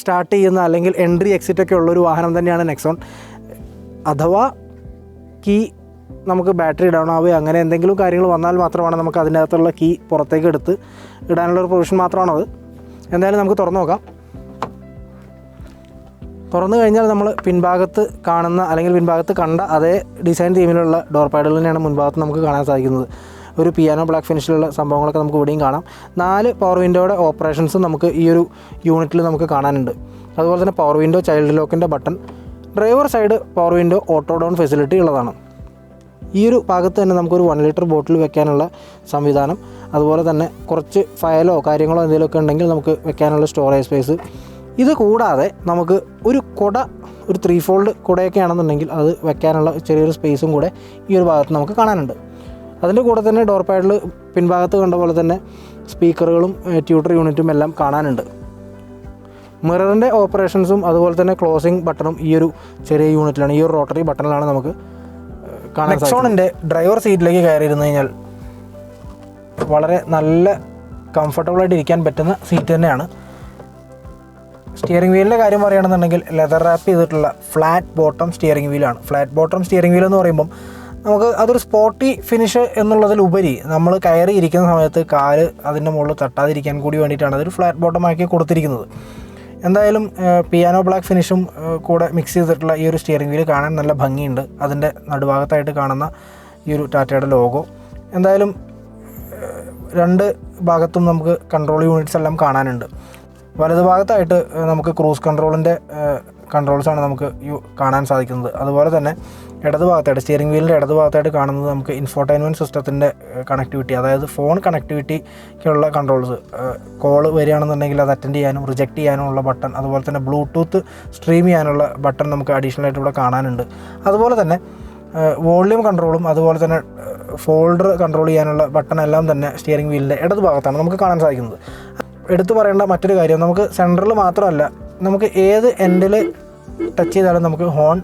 Speaker 1: സ്റ്റാർട്ട് ചെയ്യുന്ന അല്ലെങ്കിൽ എൻട്രി എക്സിറ്റ് ഒക്കെ ഉള്ളൊരു വാഹനം തന്നെയാണ് നെക്സോൺ. അഥവാ കീ നമുക്ക് ബാറ്ററി ഡൗൺ ആവുകയോ അങ്ങനെ എന്തെങ്കിലും കാര്യങ്ങൾ വന്നാൽ മാത്രമാണ് നമുക്ക് അതിനകത്തുള്ള കീ പുറത്തേക്ക് എടുത്ത് ഇടാനുള്ളൊരു പ്രൊവിഷൻ മാത്രമാണത്. എന്തായാലും നമുക്ക് തുറന്നു നോക്കാം. തുറന്നു കഴിഞ്ഞാൽ നമ്മൾ പിൻഭാഗത്ത് കാണുന്ന അല്ലെങ്കിൽ പിൻഭാഗത്ത് കണ്ട അതേ ഡിസൈൻ തീമിലുള്ള ഡോർ പാഡുകൾ തന്നെയാണ് മുൻഭാഗത്ത് നമുക്ക് കാണാൻ സാധിക്കുന്നത്. ഒരു പിയാനോ ബ്ലാക്ക് ഫിനിഷിലുള്ള സംഭവങ്ങളൊക്കെ നമുക്ക് ഇവിടെയും കാണാം. 4 പവർ വിൻഡോയുടെ ഓപ്പറേഷൻസ് നമുക്ക് ഈ ഒരു യൂണിറ്റിൽ നമുക്ക് കാണാനുണ്ട്. അതുപോലെ തന്നെ പവർ വിൻഡോ, ചൈൽഡ് ലോക്കിൻ്റെ button, driver side power window, auto down facility ഉള്ളതാണ്. ഈ ഒരു ഭാഗത്ത് തന്നെ നമുക്കൊരു 1 ലിറ്റർ ബോട്ടിൽ വെക്കാനുള്ള സംവിധാനം, അതുപോലെ തന്നെ കുറച്ച് ഫയലോ കാര്യങ്ങളോ എന്തെങ്കിലുമൊക്കെ ഉണ്ടെങ്കിൽ നമുക്ക് വെക്കാനുള്ള സ്റ്റോറേജ് സ്പേസ്. ഇത് കൂടാതെ നമുക്ക് ഒരു കുട, ഒരു 3 ഫോൾഡ് കുടയൊക്കെ ആണെന്നുണ്ടെങ്കിൽ അത് വെക്കാനുള്ള ചെറിയൊരു സ്പേസും കൂടെ ഈ ഒരു ഭാഗത്ത് നമുക്ക് കാണാനുണ്ട്. അതിൻ്റെ കൂടെ തന്നെ ഡോർ പാഡിൽ പിൻഭാഗത്ത് കണ്ട പോലെ തന്നെ സ്പീക്കറുകളും ട്യൂട്ടർ യൂണിറ്റും എല്ലാം കാണാനുണ്ട്. മിററിൻ്റെ ഓപ്പറേഷൻസും അതുപോലെ തന്നെ ക്ലോസിംഗ് ബട്ടണും ഈ ഒരു ചെറിയ യൂണിറ്റിലാണ്, ഈ ഒരു റോട്ടറി ബട്ടണിലാണ് നമുക്ക് കാണാൻ. നെക്സോണിൻ്റെ ഡ്രൈവർ സീറ്റിലേക്ക് കയറിയിരുന്നു കഴിഞ്ഞാൽ വളരെ നല്ല കംഫർട്ടബിളായിട്ട് ഇരിക്കാൻ പറ്റുന്ന സീറ്റ് തന്നെയാണ്. സ്റ്റിയറിംഗ് വീലിൻ്റെ കാര്യം പറയുകയാണെന്നുണ്ടെങ്കിൽ ലെതർ റാപ്പ് ചെയ്തിട്ടുള്ള ഫ്ലാറ്റ് ബോട്ടം സ്റ്റിയറിംഗ് വീലാണ്. ഫ്ലാറ്റ് ബോട്ടം സ്റ്റിയറിംഗ് വീൽ എന്ന് പറയുമ്പം നമുക്ക് അതൊരു സ്പോർട്ടി ഫിനിഷ് എന്നുള്ളതിലുപരി നമ്മൾ കയറി ഇരിക്കുന്ന സമയത്ത് കാല് അതിൻ്റെ മുകളിൽ തട്ടാതിരിക്കാൻ കൂടി വേണ്ടിയിട്ടാണ് അതൊരു ഫ്ലാറ്റ് ബോട്ടമാക്കി കൊടുത്തിരിക്കുന്നത്. എന്തായാലും പിയാനോ ബ്ലാക്ക് ഫിനിഷും കൂടെ മിക്സ് ചെയ്തിട്ടുള്ള ഈ ഒരു സ്റ്റിയറിംഗ് വീല് കാണാൻ നല്ല ഭംഗിയുണ്ട്. അതിൻ്റെ നടുഭാഗത്തായിട്ട് കാണുന്ന ഈ ഒരു ടാറ്റയുടെ ലോഗോ. എന്തായാലും 2 ഭാഗത്തും നമുക്ക് കൺട്രോൾ യൂണിറ്റ്സ് എല്ലാം കാണാനുണ്ട്. വലതുഭാഗത്തായിട്ട് നമുക്ക് ക്രൂസ് കൺട്രോളിൻ്റെ കൺട്രോൾസാണ് നമുക്ക് കാണാൻ സാധിക്കുന്നത്. അതുപോലെ തന്നെ ഇടതുഭാഗത്തായിട്ട് സ്റ്റിയറിംഗ് വീലിൻ്റെ ഇടതുഭാഗത്തായിട്ട് കാണുന്നത് നമുക്ക് ഇൻഫോർടൈൻമെൻറ്റ് സിസ്റ്റത്തിൻ്റെ കണക്ടിവിറ്റി, അതായത് ഫോൺ കണക്ടിവിറ്റിക്കുള്ള കൺട്രോൾസ്. കോള് വരികയാണെന്നുണ്ടെങ്കിൽ അത് അറ്റൻഡ് ചെയ്യാനും റിജക്റ്റ് ചെയ്യാനുമുള്ള ബട്ടൺ, അതുപോലെ തന്നെ ബ്ലൂടൂത്ത് സ്ട്രീം ചെയ്യാനുള്ള ബട്ടൺ നമുക്ക് അഡീഷണലായിട്ട് ഇവിടെ കാണാനുണ്ട്. അതുപോലെ തന്നെ വോളിയം കൺട്രോളും അതുപോലെ തന്നെ ഫോൾഡർ കൺട്രോൾ ചെയ്യാനുള്ള ബട്ടൺ എല്ലാം തന്നെ സ്റ്റിയറിംഗ് വീലിൻ്റെ ഇടതുഭാഗത്താണ് നമുക്ക് കാണാൻ സാധിക്കുന്നത്. എടുത്തു പറയേണ്ട മറ്റൊരു കാര്യം, നമുക്ക് സെൻറ്ററിൽ മാത്രമല്ല, നമുക്ക് ഏത് എൻഡിൽ ടച്ച് ചെയ്താലും നമുക്ക് ഹോൺ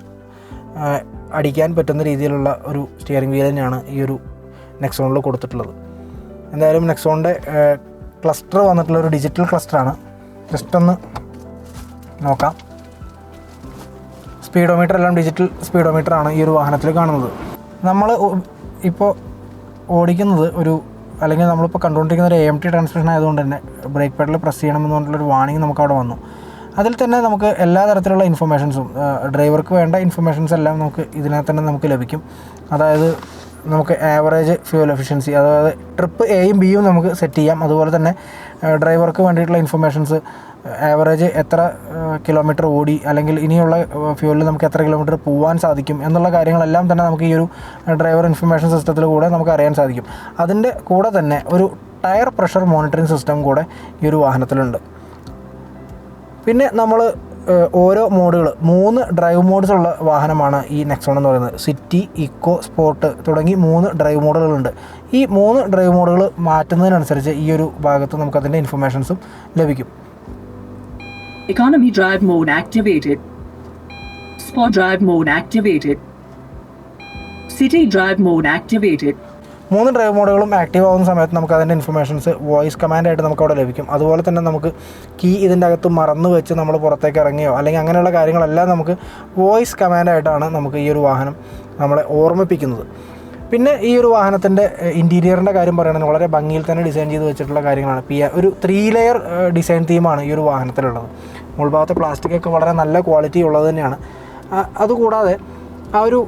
Speaker 1: അടിക്കാൻ പറ്റുന്ന രീതിയിലുള്ള ഒരു സ്റ്റിയറിംഗ് വീൽ തന്നെയാണ് ഈ ഒരു നെക്സോണിൽ കൊടുത്തിട്ടുള്ളത്. എന്തായാലും നെക്സോണിൻ്റെ ക്ലസ്റ്റർ വന്നിട്ടുള്ള ഒരു ഡിജിറ്റൽ ക്ലസ്റ്ററാണ്. ജസ്റ്റ് ഒന്ന് നോക്കാം. സ്പീഡോമീറ്റർ എല്ലാം ഡിജിറ്റൽ സ്പീഡോമീറ്ററാണ് ഈ ഒരു വാഹനത്തിൽ കാണുന്നത്. നമ്മൾ ഇപ്പോൾ ഓടിക്കുന്നത് അല്ലെങ്കിൽ നമ്മളിപ്പോൾ കണ്ടുകൊണ്ടിരിക്കുന്ന ഒരു AMT ട്രാൻസ്മിഷൻ ആയതുകൊണ്ട് തന്നെ ബ്രേക്ക് പെഡൽ പ്രസ് ചെയ്യണമെന്ന് പറഞ്ഞിട്ടുള്ളൊരു വാണിംഗ് നമുക്ക് അവിടെ വന്നു. അതിൽ തന്നെ നമുക്ക് എല്ലാ തരത്തിലുള്ള ഇൻഫർമേഷൻസും, ഡ്രൈവർക്ക് വേണ്ട ഇൻഫർമേഷൻസ് എല്ലാം നമുക്ക് ഇതിനകത്ത് തന്നെ നമുക്ക് ലഭിക്കും. അതായത് നമുക്ക് ആവറേജ് ഫ്യൂൽ എഫിഷ്യൻസി, അതായത് ട്രിപ്പ് Aയും Bയും നമുക്ക് സെറ്റ് ചെയ്യാം. അതുപോലെ തന്നെ ഡ്രൈവർക്ക് വേണ്ടിയിട്ടുള്ള ഇൻഫർമേഷൻസ്, ആവറേജ് എത്ര കിലോമീറ്റർ ഓടി, അല്ലെങ്കിൽ ഇനിയുള്ള ഫ്യൂലിൽ നമുക്ക് എത്ര കിലോമീറ്റർ പോകാൻ സാധിക്കും എന്നുള്ള കാര്യങ്ങളെല്ലാം തന്നെ നമുക്ക് ഈ ഒരു ഡ്രൈവർ ഇൻഫർമേഷൻ സിസ്റ്റത്തിൽ കൂടെ നമുക്ക് അറിയാൻ സാധിക്കും. അതിൻ്റെ കൂടെ തന്നെ ഒരു ടയർ പ്രഷർ മോണിറ്ററിംഗ് സിസ്റ്റം കൂടെ ഈ ഒരു വാഹനത്തിലുണ്ട്. പിന്നെ നമ്മൾ ഓരോ മോഡുകൾ, 3 ഡ്രൈവ് മോഡ്സ് ഉള്ള വാഹനമാണ് ഈ നെക്സോൺ എന്ന് പറയുന്നത്. സിറ്റി, ഇക്കോ, സ്പോർട്ട് തുടങ്ങി 3 ഡ്രൈവ് മോഡുകളുണ്ട്. ഈ 3 ഡ്രൈവ് മോഡുകൾ മാറ്റുന്നതിനനുസരിച്ച് ഈ ഒരു ഭാഗത്ത് നമുക്ക് അതിൻ്റെ ഇൻഫർമേഷൻസും ലഭിക്കും.
Speaker 2: Economy drive mode activated. Sport drive mode activated. City drive mode activated.
Speaker 1: 3 drive മോഡുകളും ആക്റ്റീവ് ആവുന്ന സമയത്ത് നമുക്ക് അതിൻ്റെ ഇൻഫർമേഷൻസ് വോയിസ് കമാൻഡായിട്ട് നമുക്ക് അവിടെ ലഭിക്കും. അതുപോലെ തന്നെ നമുക്ക് കീ ഇതിൻ്റെ അകത്ത് മറന്നു വെച്ച് നമ്മൾ പുറത്തേക്ക് ഇറങ്ങിയോ അല്ലെങ്കിൽ അങ്ങനെയുള്ള കാര്യങ്ങളെല്ലാം നമുക്ക് വോയിസ് കമാൻഡായിട്ടാണ് നമുക്ക് ഈ ഒരു വാഹനം നമ്മളെ ഓർമ്മിപ്പിക്കുന്നത്. പിന്നെ ഈ ഒരു വാഹനത്തിൻ്റെ ഇൻറ്റീരിയറിൻ്റെ കാര്യം പറയുകയാണെങ്കിൽ വളരെ ഭംഗിയിൽ തന്നെ ഡിസൈൻ ചെയ്ത് വെച്ചിട്ടുള്ള കാര്യങ്ങളാണ്. ഒരു 3 ലെയർ ഡിസൈൻ തീമാണ് ഈ ഒരു വാഹനത്തിലുള്ളത്. മുൾഭാഗത്തെ പ്ലാസ്റ്റിക് ഒക്കെ വളരെ നല്ല ക്വാളിറ്റി ഉള്ളത് തന്നെയാണ്. അതുകൂടാതെ ആ ഒരു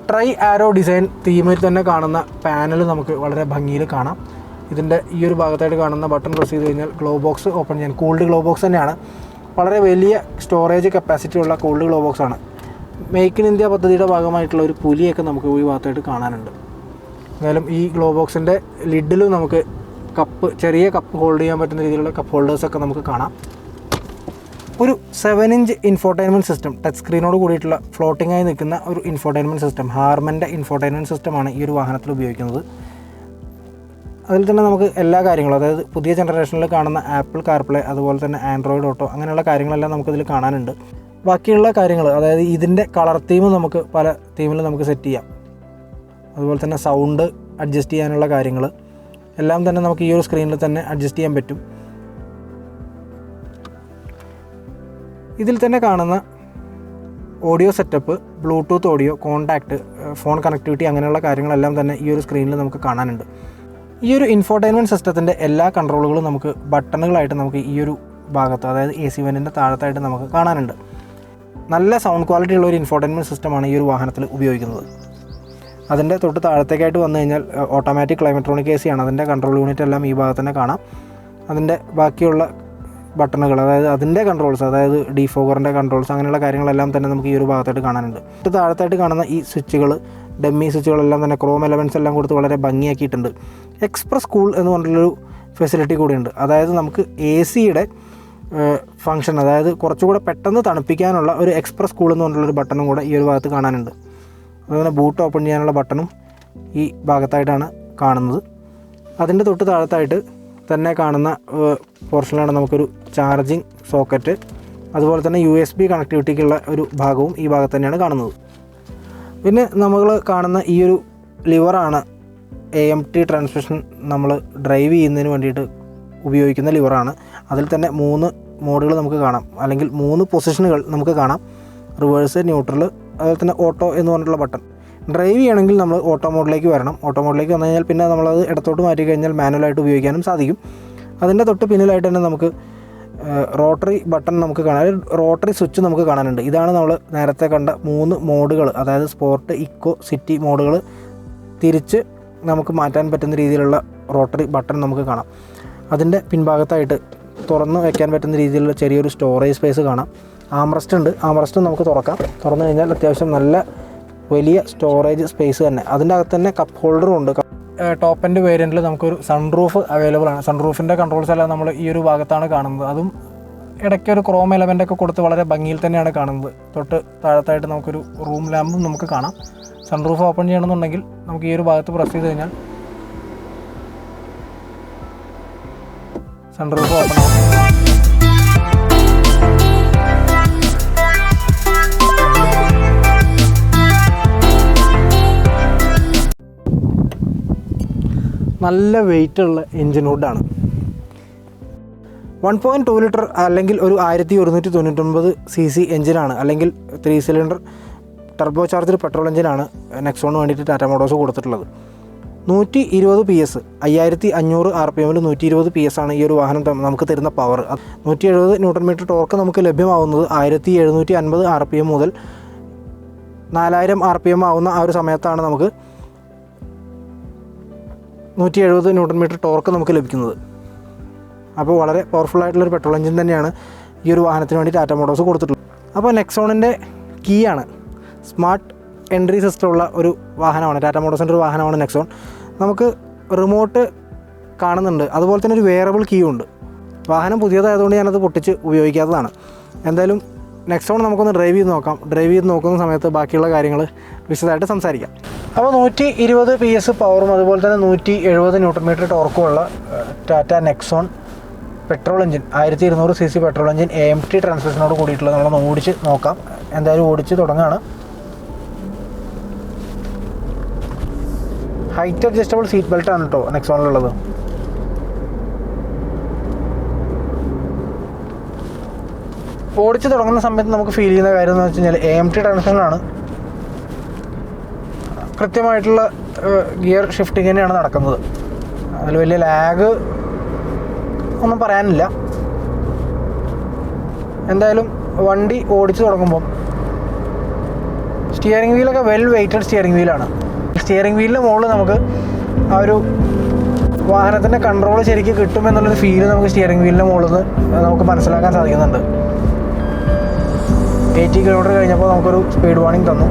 Speaker 1: ട്രൈ ആരോ ഡിസൈൻ തീമിൽ തന്നെ കാണുന്ന പാനൽ നമുക്ക് വളരെ ഭംഗിയിൽ കാണാം. ഇതിൻ്റെ ഈ ഒരു ഭാഗത്തായിട്ട് കാണുന്ന ബട്ടൺ പ്രസ് ചെയ്ത് കഴിഞ്ഞാൽ ഗ്ലോ ബോക്സ് ഓപ്പൺ ചെയ്യാൻ, കൂൾഡ് ഗ്ലോ ബോക്സ് തന്നെയാണ്. വളരെ വലിയ സ്റ്റോറേജ് കപ്പാസിറ്റി ഉള്ള കൂൾഡ് ഗ്ലോ ബോക്സാണ്. മേക്ക് ഇൻ ഇന്ത്യ പദ്ധതിയുടെ ഭാഗമായിട്ടുള്ള ഒരു പുലിയൊക്കെ നമുക്ക് ഈ ഭാഗത്തായിട്ട് കാണാനുണ്ട്. എന്തായാലും ഈ ഗ്ലോ ബോക്സിൻ്റെ ലിഡിലും നമുക്ക് ചെറിയ കപ്പ് ഹോൾഡ് ചെയ്യാൻ പറ്റുന്ന രീതിയിലുള്ള കപ്പ് ഹോൾഡേഴ്സൊക്കെ നമുക്ക് കാണാം. ഒരു 7 ഇഞ്ച് ഇൻഫോർടൈൻമെൻറ്റ് സിസ്റ്റം, ടച്ച് സ്ക്രീനോട് കൂടിയിട്ടുള്ള ഫ്ലോട്ടിംഗ് ആയി നിൽക്കുന്ന ഒരു ഇൻഫോർടൈൻമെൻറ്റ് സിസ്റ്റം, ഹാർമൻ്റെ ഇൻഫോർടൈൻമെൻറ്റ് സിസ്റ്റമാണ് ഈ ഒരു വാഹനത്തിൽ ഉപയോഗിക്കുന്നത്. അതിൽ തന്നെ നമുക്ക് എല്ലാ കാര്യങ്ങളും, അതായത് പുതിയ ജനറേഷനിൽ കാണുന്ന ആപ്പിൾ കാർപ്ലേ, അതുപോലെ തന്നെ ആൻഡ്രോയിഡ് ഓട്ടോ, അങ്ങനെയുള്ള കാര്യങ്ങളെല്ലാം നമുക്കിതിൽ കാണാനുണ്ട്. ബാക്കിയുള്ള കാര്യങ്ങൾ, അതായത് ഇതിൻ്റെ കളർ തീം നമുക്ക് പല തീമിൽ നമുക്ക് സെറ്റ് ചെയ്യാം. അതുപോലെ തന്നെ സൗണ്ട് അഡ്ജസ്റ്റ് ചെയ്യാനുള്ള കാര്യങ്ങൾ എല്ലാം തന്നെ നമുക്ക് ഈ ഒരു സ്ക്രീനിൽ തന്നെ അഡ്ജസ്റ്റ് ചെയ്യാൻ പറ്റും. ഇതിൽ തന്നെ കാണുന്ന audio setup, Bluetooth audio, contact, phone connectivity, അങ്ങനെയുള്ള കാര്യങ്ങളെല്ലാം തന്നെ ഈ ഒരു സ്ക്രീനിൽ നമുക്ക് കാണാനുണ്ട്. ഈ ഒരു ഇൻഫോർടൈൻമെൻറ്റ് സിസ്റ്റത്തിൻ്റെ എല്ലാ കൺട്രോളുകളും നമുക്ക് ബട്ടണുകളായിട്ട് നമുക്ക് ഈ ഒരു ഭാഗത്ത്, അതായത് AC വെൻറ്റിൻ്റെ താഴത്തായിട്ട് നമുക്ക് കാണാനുണ്ട്. നല്ല സൗണ്ട് ക്വാളിറ്റി ഉള്ള ഒരു ഇൻഫോർടൈൻമെൻറ്റ് സിസ്റ്റമാണ് ഈ ഒരു വാഹനത്തിൽ ഉപയോഗിക്കുന്നത്. അതിൻ്റെ തൊട്ട് താഴത്തേക്കായിട്ട് വന്നു കഴിഞ്ഞാൽ ഓട്ടോമാറ്റിക് ക്ലൈമട്രോണിക് AC ആണ്. അതിൻ്റെ കൺട്രോൾ യൂണിറ്റ് എല്ലാം ഈ ഭാഗത്ത് തന്നെ കാണാം. അതിൻ്റെ ബാക്കിയുള്ള ബട്ടണുകൾ, അതായത് അതിൻ്റെ കൺട്രോൾസ്, അതായത് ഡീഫോഗറിൻ്റെ കൺട്രോൾസ്, അങ്ങനെയുള്ള കാര്യങ്ങളെല്ലാം തന്നെ നമുക്ക് ഈ ഒരു ഭാഗത്തായിട്ട് കാണാനുണ്ട്. തൊട്ട് താഴത്തായിട്ട് കാണുന്ന ഈ സ്വിച്ചുകൾ, ഡമ്മി സ്വിച്ചുകളെല്ലാം തന്നെ ക്രോം എലമെൻറ്റ്സ് എല്ലാം കൊടുത്ത് വളരെ ഭംഗിയാക്കിയിട്ടുണ്ട്. എക്സ്പ്രസ് കൂൾ എന്ന് പറഞ്ഞിട്ടുള്ളൊരു ഫെസിലിറ്റി കൂടിയുണ്ട്. അതായത് നമുക്ക് AC-യുടെ ഫംഗ്ഷൻ, അതായത് കുറച്ചുകൂടെ പെട്ടെന്ന് തണുപ്പിക്കാനുള്ള ഒരു എക്സ്പ്രസ് കൂൾ എന്ന് പറഞ്ഞിട്ടുള്ളൊരു ബട്ടണും കൂടെ ഈ ഒരു ഭാഗത്ത് കാണാനുണ്ട്. അതുപോലെ ബൂട്ട് ഓപ്പൺ ചെയ്യാനുള്ള ബട്ടണും ഈ ഭാഗത്തായിട്ടാണ് കാണുന്നത്. അതിൻ്റെ തൊട്ട് താഴത്തായിട്ട് തന്നെ കാണുന്ന പോർഷനിലാണ് നമുക്കൊരു ചാർജിങ് സോക്കറ്റ്, അതുപോലെ തന്നെ USB കണക്ടിവിറ്റിക്കുള്ള ഒരു ഭാഗവും ഈ ഭാഗത്ത് തന്നെയാണ് കാണുന്നത്. പിന്നെ നമ്മൾ കാണുന്ന ഈ ഒരു ലിവറാണ് AMT ട്രാൻസ്മിഷൻ നമ്മൾ ഡ്രൈവ് ചെയ്യുന്നതിന് വേണ്ടിയിട്ട് ഉപയോഗിക്കുന്ന ലിവറാണ്. അതിൽ തന്നെ 3 മോഡുകൾ നമുക്ക് കാണാം, അല്ലെങ്കിൽ 3 പൊസിഷനുകൾ നമുക്ക് കാണാം. റിവേഴ്സ്, ന്യൂട്രൽ, അതുപോലെ തന്നെ ഓട്ടോ എന്ന് പറഞ്ഞിട്ടുള്ള ബട്ടൺ. ഡ്രൈവ് ചെയ്യണമെങ്കിൽ നമ്മൾ ഓട്ടോ മോഡിലേക്ക് വരണം. ഓട്ടോ മോഡിലേക്ക് വന്നു കഴിഞ്ഞാൽ പിന്നെ നമ്മളത് ഇടത്തോട്ട് മാറ്റി കഴിഞ്ഞാൽ മാനുവലായിട്ട് ഉപയോഗിക്കാനും സാധിക്കും. അതിൻ്റെ തൊട്ട് പിന്നിലായിട്ട് തന്നെ നമുക്ക് റോട്ടറി ബട്ടൺ നമുക്ക് കാണാൻ, റോട്ടറി സ്വിച്ച് നമുക്ക് കാണാനുണ്ട്. ഇതാണ് നമ്മൾ നേരത്തെ കണ്ട 3 മോഡുകൾ, അതായത് സ്പോർട്ട്, ഇക്കോ, സിറ്റി മോഡുകൾ തിരിച്ച് നമുക്ക് മാറ്റാൻ പറ്റുന്ന രീതിയിലുള്ള റോട്ടറി ബട്ടൺ നമുക്ക് കാണാം. അതിൻ്റെ പിൻഭാഗത്തായിട്ട് തുറന്ന് വയ്ക്കാൻ പറ്റുന്ന രീതിയിലുള്ള ചെറിയൊരു സ്റ്റോറേജ് സ്പേസ് കാണാം. ആംറസ്റ്റ് ഉണ്ട്. ആംറസ്റ്റ് നമുക്ക് തുറന്നു കഴിഞ്ഞാൽ അത്യാവശ്യം നല്ല വലിയ സ്റ്റോറേജ് സ്പേസ് തന്നെ. അതിൻ്റെ അകത്ത് തന്നെ കപ്പ് ഹോൾഡറും ഉണ്ട്. ടോപ്പ് എൻഡ് വേരിയൻറ്റിൽ നമുക്കൊരു സൺറൂഫ് അവൈലബിൾ ആണ്. സൺറൂഫിൻ്റെ കൺട്രോൾസ് എല്ലാം നമ്മൾ ഈ ഒരു ഭാഗത്താണ് കാണുന്നത്. അതും ഇടയ്ക്കൊരു ക്രോം എലമെൻ്റൊക്കെ കൊടുത്ത് വളരെ ഭംഗിയിൽ തന്നെയാണ് കാണുന്നത്. തൊട്ട് താഴത്തായിട്ട് നമുക്കൊരു റൂം ലാമ്പും നമുക്ക് കാണാം. സൺറൂഫ് ഓപ്പൺ ചെയ്യണമെന്നുണ്ടെങ്കിൽ നമുക്ക് ഈ ഒരു ഭാഗത്ത് പ്രസ് ചെയ്ത് കഴിഞ്ഞാൽ സൺറൂഫ് ഓപ്പൺ ആവും. നല്ല വെയിറ്റുള്ള എൻജിൻ ഹുഡാണ്. 1.2 ലിറ്റർ അല്ലെങ്കിൽ ഒരു 1199 cc എഞ്ചിനാണ്, അല്ലെങ്കിൽ 3 സിലിണ്ടർ ടർബോ ചാർജർ പെട്രോൾ എഞ്ചിനാണ് നെക്സോണിന് വേണ്ടിയിട്ട് ടാറ്റ മോട്ടോഴ്സ് കൊടുത്തിട്ടുള്ളത്. 120 PS, 5500 RPM 120 PS ആണ് ഈ ഒരു വാഹനം നമുക്ക് തരുന്ന പവർ. 170 Nm ടോർക്ക് നമുക്ക് ലഭ്യമാവുന്നത് 1750 RPM മുതൽ 4000 RPM ആവുന്ന ആ ഒരു സമയത്താണ് നമുക്ക് 170 Nm ടോർക്ക് നമുക്ക് ലഭിക്കുന്നത്. അപ്പോൾ വളരെ പവർഫുൾ ആയിട്ടുള്ളൊരു പെട്രോൾ എഞ്ചിൻ തന്നെയാണ് ഈ ഒരു വാഹനത്തിന് വേണ്ടി ടാറ്റ മോട്ടോഴ്സ് കൊടുത്തിട്ടുള്ളത്. അപ്പോൾ നെക്സോണിൻ്റെ കീ ആണ്, സ്മാർട്ട് എൻട്രി സിസ്റ്റം ഉള്ള ഒരു വാഹനമാണ്. ടാറ്റ മോട്ടോഴ്സിൻ്റെ ഒരു വാഹനമാണ് നെക്സോൺ. നമുക്ക് റിമോട്ട് കാണുന്നുണ്ട്, അതുപോലെ തന്നെ ഒരു വെയറബിൾ കീ ഉണ്ട്. വാഹനം പുതിയതായതുകൊണ്ട് ഞാനത് പൊട്ടിച്ച് ഉപയോഗിക്കാത്തതാണ്. എന്തായാലും നെക്സോൺ നമുക്കൊന്ന് ഡ്രൈവ് ചെയ്ത് നോക്കാം. ഡ്രൈവ് ചെയ്ത് നോക്കുന്ന സമയത്ത് ബാക്കിയുള്ള കാര്യങ്ങൾ വിശദമായിട്ട് സംസാരിക്കാം. അപ്പോൾ 120 PS പവറും അതുപോലെ തന്നെ 170 Nm ടോർക്കും ഉള്ള Tata Nexon petrol engine, 1200 cc petrol engine AMT ട്രാൻസ്മിഷനോട് കൂടിയിട്ടുള്ള നമ്മളൊന്ന് ഓടിച്ച് നോക്കാം. എന്തായാലും ഓടിച്ച് തുടങ്ങുകയാണ്. ഹൈറ്റ് അഡ്ജസ്റ്റബിൾ സീറ്റ് ബെൽറ്റാണ് കേട്ടോ നെക്സോണിലുള്ളത്. ഓടിച്ച് തുടങ്ങുന്ന സമയത്ത് നമുക്ക് ഫീൽ ചെയ്യുന്ന കാര്യം എന്ന് വെച്ച് കഴിഞ്ഞാൽ AMT ട്രാൻസ്മിഷനാണ്. കൃത്യമായിട്ടുള്ള ഗിയർ ഷിഫ്റ്റിംഗ് തന്നെയാണ് നടക്കുന്നത്. അതിൽ വലിയ ലാഗ് ഒന്നും പറയാനില്ല. എന്തായാലും വണ്ടി ഓടിച്ചു തുടങ്ങുമ്പം സ്റ്റിയറിംഗ് വീലൊക്കെ വെൽ വെയ്റ്റഡ് സ്റ്റിയറിംഗ് വീലാണ്. സ്റ്റിയറിംഗ് വീലിൻ്റെ മുകളിൽ നമുക്ക് ആ ഒരു വാഹനത്തിൻ്റെ കൺട്രോൾ ശരിക്കും കിട്ടുമെന്നുള്ളൊരു ഫീല് നമുക്ക് സ്റ്റിയറിംഗ് വീലിൻ്റെ മുകളിൽ നിന്ന് നമുക്ക് മനസ്സിലാക്കാൻ സാധിക്കുന്നുണ്ട്. 80 കിലോമീറ്റർ കഴിഞ്ഞപ്പോൾ നമുക്കൊരു സ്പീഡ് വാർണിംഗ് തന്നു.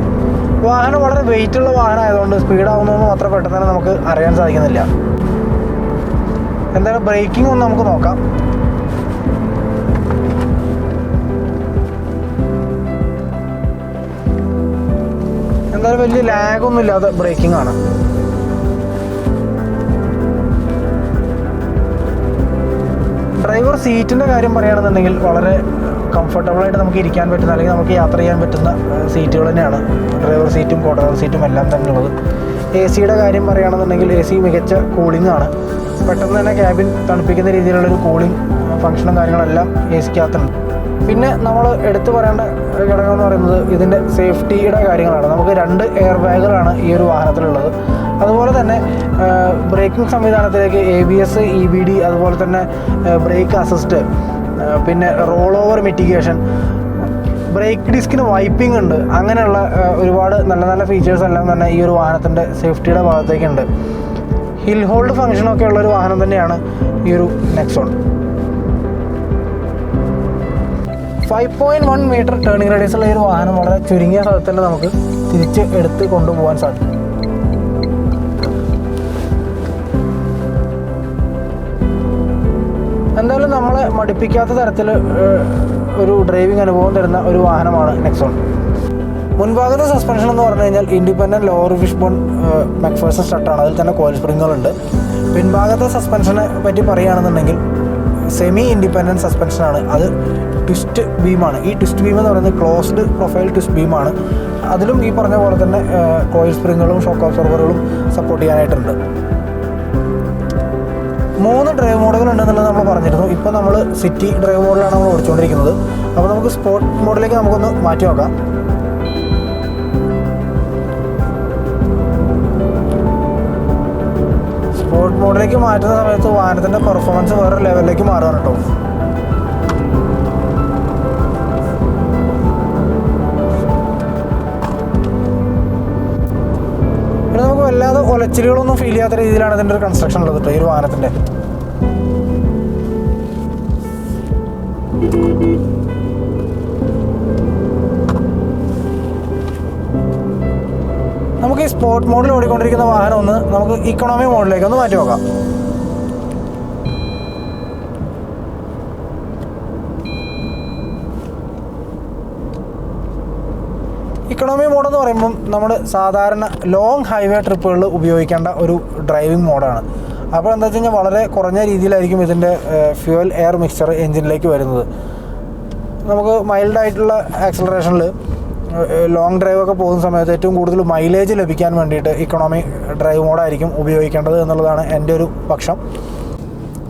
Speaker 1: വാഹനം വളരെ വെയിറ്റുള്ള വാഹനം ആയതുകൊണ്ട് സ്പീഡാവുന്നതൊന്നും അത്ര പെട്ടെന്ന് തന്നെ നമുക്ക് അറിയാൻ സാധിക്കുന്നില്ല. എന്തായാലും ബ്രേക്കിംഗ് ഒന്ന് നമുക്ക് നോക്കാം. എന്തായാലും വലിയ ലാഗൊന്നും ഇല്ലാതെ ബ്രേക്കിംഗ് ആണ്. ഡ്രൈവർ സീറ്റിൻ്റെ കാര്യം പറയുകയാണെന്നുണ്ടെങ്കിൽ വളരെ കംഫർട്ടബിളായിട്ട് നമുക്ക് ഇരിക്കാൻ പറ്റുന്ന അല്ലെങ്കിൽ നമുക്ക് യാത്ര ചെയ്യാൻ പറ്റുന്ന സീറ്റുകൾ തന്നെയാണ്. ഡ്രൈവർ സീറ്റും കോ-ഡ്രൈവർ സീറ്റും എല്ലാം തന്നെ ഉള്ളത്. എ സിയുടെ കാര്യം പറയുകയാണെന്നുണ്ടെങ്കിൽ എ സി മികച്ച കൂളിംഗ് ആണ്. പെട്ടെന്ന് തന്നെ ക്യാബിൻ തണുപ്പിക്കുന്ന രീതിയിലുള്ളൊരു കൂളിംഗ് ഫംഗ്ഷനും കാര്യങ്ങളെല്ലാം എ സിക്കകത്തുണ്ട്. പിന്നെ നമ്മൾ എടുത്തു പറയേണ്ട ഘടകം എന്ന് പറയുന്നത് ഇതിൻ്റെ സേഫ്റ്റിയുടെ കാര്യങ്ങളാണ്. നമുക്ക് 2 എയർ ബാഗുകളാണ് ഈ ഒരു വാഹനത്തിലുള്ളത്. അതുപോലെ തന്നെ ബ്രേക്കിംഗ് സംവിധാനത്തിലേക്ക് ABS, EBD, അതുപോലെ തന്നെ ബ്രേക്ക് അസിസ്റ്റ്, പിന്നെ റോൾ ഓവർ മിറ്റിഗേഷൻ, ബ്രേക്ക് ഡിസ്കിന് വൈപ്പിംഗ് ഉണ്ട്. അങ്ങനെയുള്ള ഒരുപാട് നല്ല നല്ല ഫീച്ചേഴ്സ് എല്ലാം തന്നെ ഈ ഒരു വാഹനത്തിൻ്റെ സേഫ്റ്റിയുടെ ഭാഗത്തേക്കുണ്ട്. ഹിൽ ഹോൾഡ് ഫംഗ്ഷനൊക്കെ ഉള്ളൊരു വാഹനം തന്നെയാണ് ഈ ഒരു നെക്സോൺ. 5.1 മീറ്റർ ടേണിംഗ് റേഡിയസ് ഉള്ള ഈ ഒരു വാഹനം വളരെ ചുരുങ്ങിയ സ്ഥലത്ത് തന്നെ നമുക്ക് തിരിച്ച് എടുത്ത് കൊണ്ടുപോകാൻ സാധിക്കും. എന്തായാലും നമ്മളെ മടുപ്പിക്കാത്ത തരത്തിൽ ഒരു ഡ്രൈവിംഗ് അനുഭവം തരുന്ന ഒരു വാഹനമാണ് നെക്സോൺ. മുൻഭാഗത്തെ സസ്പെൻഷൻ എന്ന് പറഞ്ഞു കഴിഞ്ഞാൽ ഇൻഡിപെൻഡൻറ്റ് ലോവർ ഫിഷ്ബോൺ മക്ഫേഴ്സൺ സ്ട്രട്ടാണ്. അതിൽ തന്നെ കോയിൽ സ്പ്രിങ്ങുകളുണ്ട്. പിൻഭാഗത്തെ സസ്പെൻഷനെ പറ്റി പറയുകയാണെന്നുണ്ടെങ്കിൽ സെമി ഇൻഡിപെൻഡൻറ്റ് സസ്പെൻഷനാണ്. അത് ട്വിസ്റ്റ് ബീമാണ്. ഈ ട്വിസ്റ്റ് ബീം എന്ന് പറയുന്നത് ക്ലോസ്ഡ് പ്രൊഫൈൽ ട്വിസ്റ്റ് ബീമാണ്. അതിലും ഈ പറഞ്ഞ പോലെ തന്നെ കോയിൽ സ്പ്രിങ്ങുകളും ഷോക്ക് അബ്സോർബറുകളും സപ്പോർട്ട് ചെയ്യാനായിട്ടുണ്ട്. 3 ഡ്രൈവ് മോഡുകൾ ഉണ്ടെന്നുള്ളത് നമ്മൾ പറഞ്ഞിരുന്നു. ഇപ്പോൾ നമ്മൾ സിറ്റി ഡ്രൈവ് മോഡിലാണ് നമ്മൾ ഓടിച്ചുകൊണ്ടിരിക്കുന്നത്. അപ്പോൾ നമുക്ക് സ്പോർട്ട് മോഡിലേക്ക് നമുക്കൊന്ന് മാറ്റി നോക്കാം. സ്പോർട്ട് മോഡിലേക്ക് മാറ്റുന്ന സമയത്ത് വാഹനത്തിൻ്റെ പെർഫോമൻസ് വേറെ ലെവലിലേക്ക് മാറുകയാണ് കേട്ടോ. പിന്നെ നമുക്ക് വല്ലാതെ ഒലച്ചിലുകളൊന്നും ഫീൽ ചെയ്യാത്ത രീതിയിലാണ് ഇതിൻ്റെ ഒരു കൺസ്ട്രക്ഷൻ ഉള്ളത് കേട്ടോ ഈ ഒരു വാഹനത്തിൻ്റെ. നമുക്ക് ഈ സ്പോർട്ട് മോഡിൽ ഓടിക്കൊണ്ടിരിക്കുന്ന വാഹനം ഒന്ന് നമുക്ക് ഇക്കണോമി മോഡിലേക്ക് ഒന്ന് മാറ്റി നോക്കാം. ഇക്കണോമി മോഡ് എന്ന് പറയുമ്പം നമ്മൾ സാധാരണ ലോങ് ഹൈവേ ട്രിപ്പുകളിൽ ഉപയോഗിക്കേണ്ട ഒരു ഡ്രൈവിംഗ് മോഡാണ്. അപ്പോൾ എന്താ വെച്ച് കഴിഞ്ഞാൽ വളരെ കുറഞ്ഞ രീതിയിലായിരിക്കും ഇതിൻ്റെ ഫ്യൂവൽ എയർ മിക്സ്ചർ എൻജിനിലേക്ക് വരുന്നത്. നമുക്ക് മൈൽഡായിട്ടുള്ള ആക്സലറേഷനിൽ ലോങ് ഡ്രൈവൊക്കെ പോകുന്ന സമയത്ത് ഏറ്റവും കൂടുതൽ മൈലേജ് ലഭിക്കാൻ വേണ്ടിയിട്ട് ഇക്കണോമി ഡ്രൈവ് മോഡായിരിക്കും ഉപയോഗിക്കേണ്ടത് എന്നുള്ളതാണ് എൻ്റെ ഒരു പക്ഷം.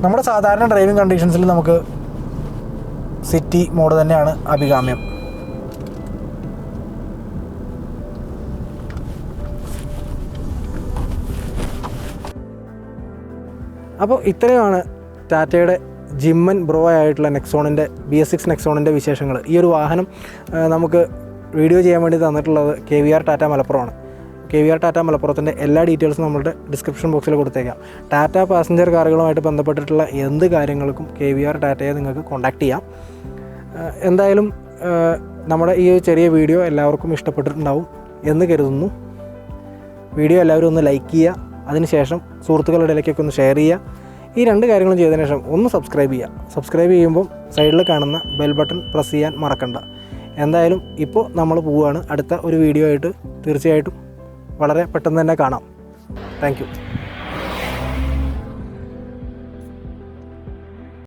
Speaker 1: നമ്മുടെ സാധാരണ ഡ്രൈവിംഗ് കണ്ടീഷൻസിൽ നമുക്ക് സിറ്റി മോഡ് തന്നെയാണ് അഭികാമ്യം. അപ്പോൾ ഇത്രയുമാണ് ടാറ്റയുടെ ജിമ്മൻ ബ്രോ ആയിട്ടുള്ള നെക്സോണിൻ്റെ BS6 നെക്സോണിൻ്റെ വിശേഷങ്ങൾ. ഈ ഒരു വാഹനം നമുക്ക് വീഡിയോ ചെയ്യാൻ വേണ്ടി തന്നിട്ടുള്ളത് KVR ടാറ്റ മലപ്പുറമാണ്. KVR ടാറ്റ മലപ്പുറത്തിൻ്റെ എല്ലാ ഡീറ്റെയിൽസും നമ്മളുടെ ഡിസ്ക്രിപ്ഷൻ ബോക്സിൽ കൊടുത്തേക്കാം. ടാറ്റ പാസഞ്ചർ കാറുകളുമായിട്ട് ബന്ധപ്പെട്ടിട്ടുള്ള എന്ത് കാര്യങ്ങൾക്കും KVR ടാറ്റയെ നിങ്ങൾക്ക് കോൺടാക്റ്റ് ചെയ്യാം. എന്തായാലും നമ്മുടെ ഈ ചെറിയ വീഡിയോ എല്ലാവർക്കും ഇഷ്ടപ്പെട്ടിട്ടുണ്ടാവും എന്ന് കരുതുന്നു. വീഡിയോ എല്ലാവരും ഒന്ന് ലൈക്ക് ചെയ്യുക. അതിനുശേഷം സുഹൃത്തുക്കളുടെ ഇടയ്ക്കൊക്കെ ഒന്ന് ഷെയർ ചെയ്യുക. ഈ 2 കാര്യങ്ങളും ചെയ്തതിനു ശേഷം ഒന്ന് സബ്സ്ക്രൈബ് ചെയ്യുക. സബ്സ്ക്രൈബ് ചെയ്യുമ്പോൾ സൈഡിൽ കാണുന്ന ബെൽ ബട്ടൺ പ്രസ് ചെയ്യാൻ മറക്കണ്ട. എന്തായാലും ഇപ്പോൾ നമ്മൾ പോവുകയാണ്. അടുത്ത ഒരു വീഡിയോ ആയിട്ട് തീർച്ചയായിട്ടും വളരെ പെട്ടെന്ന് തന്നെ കാണാം. Thank you.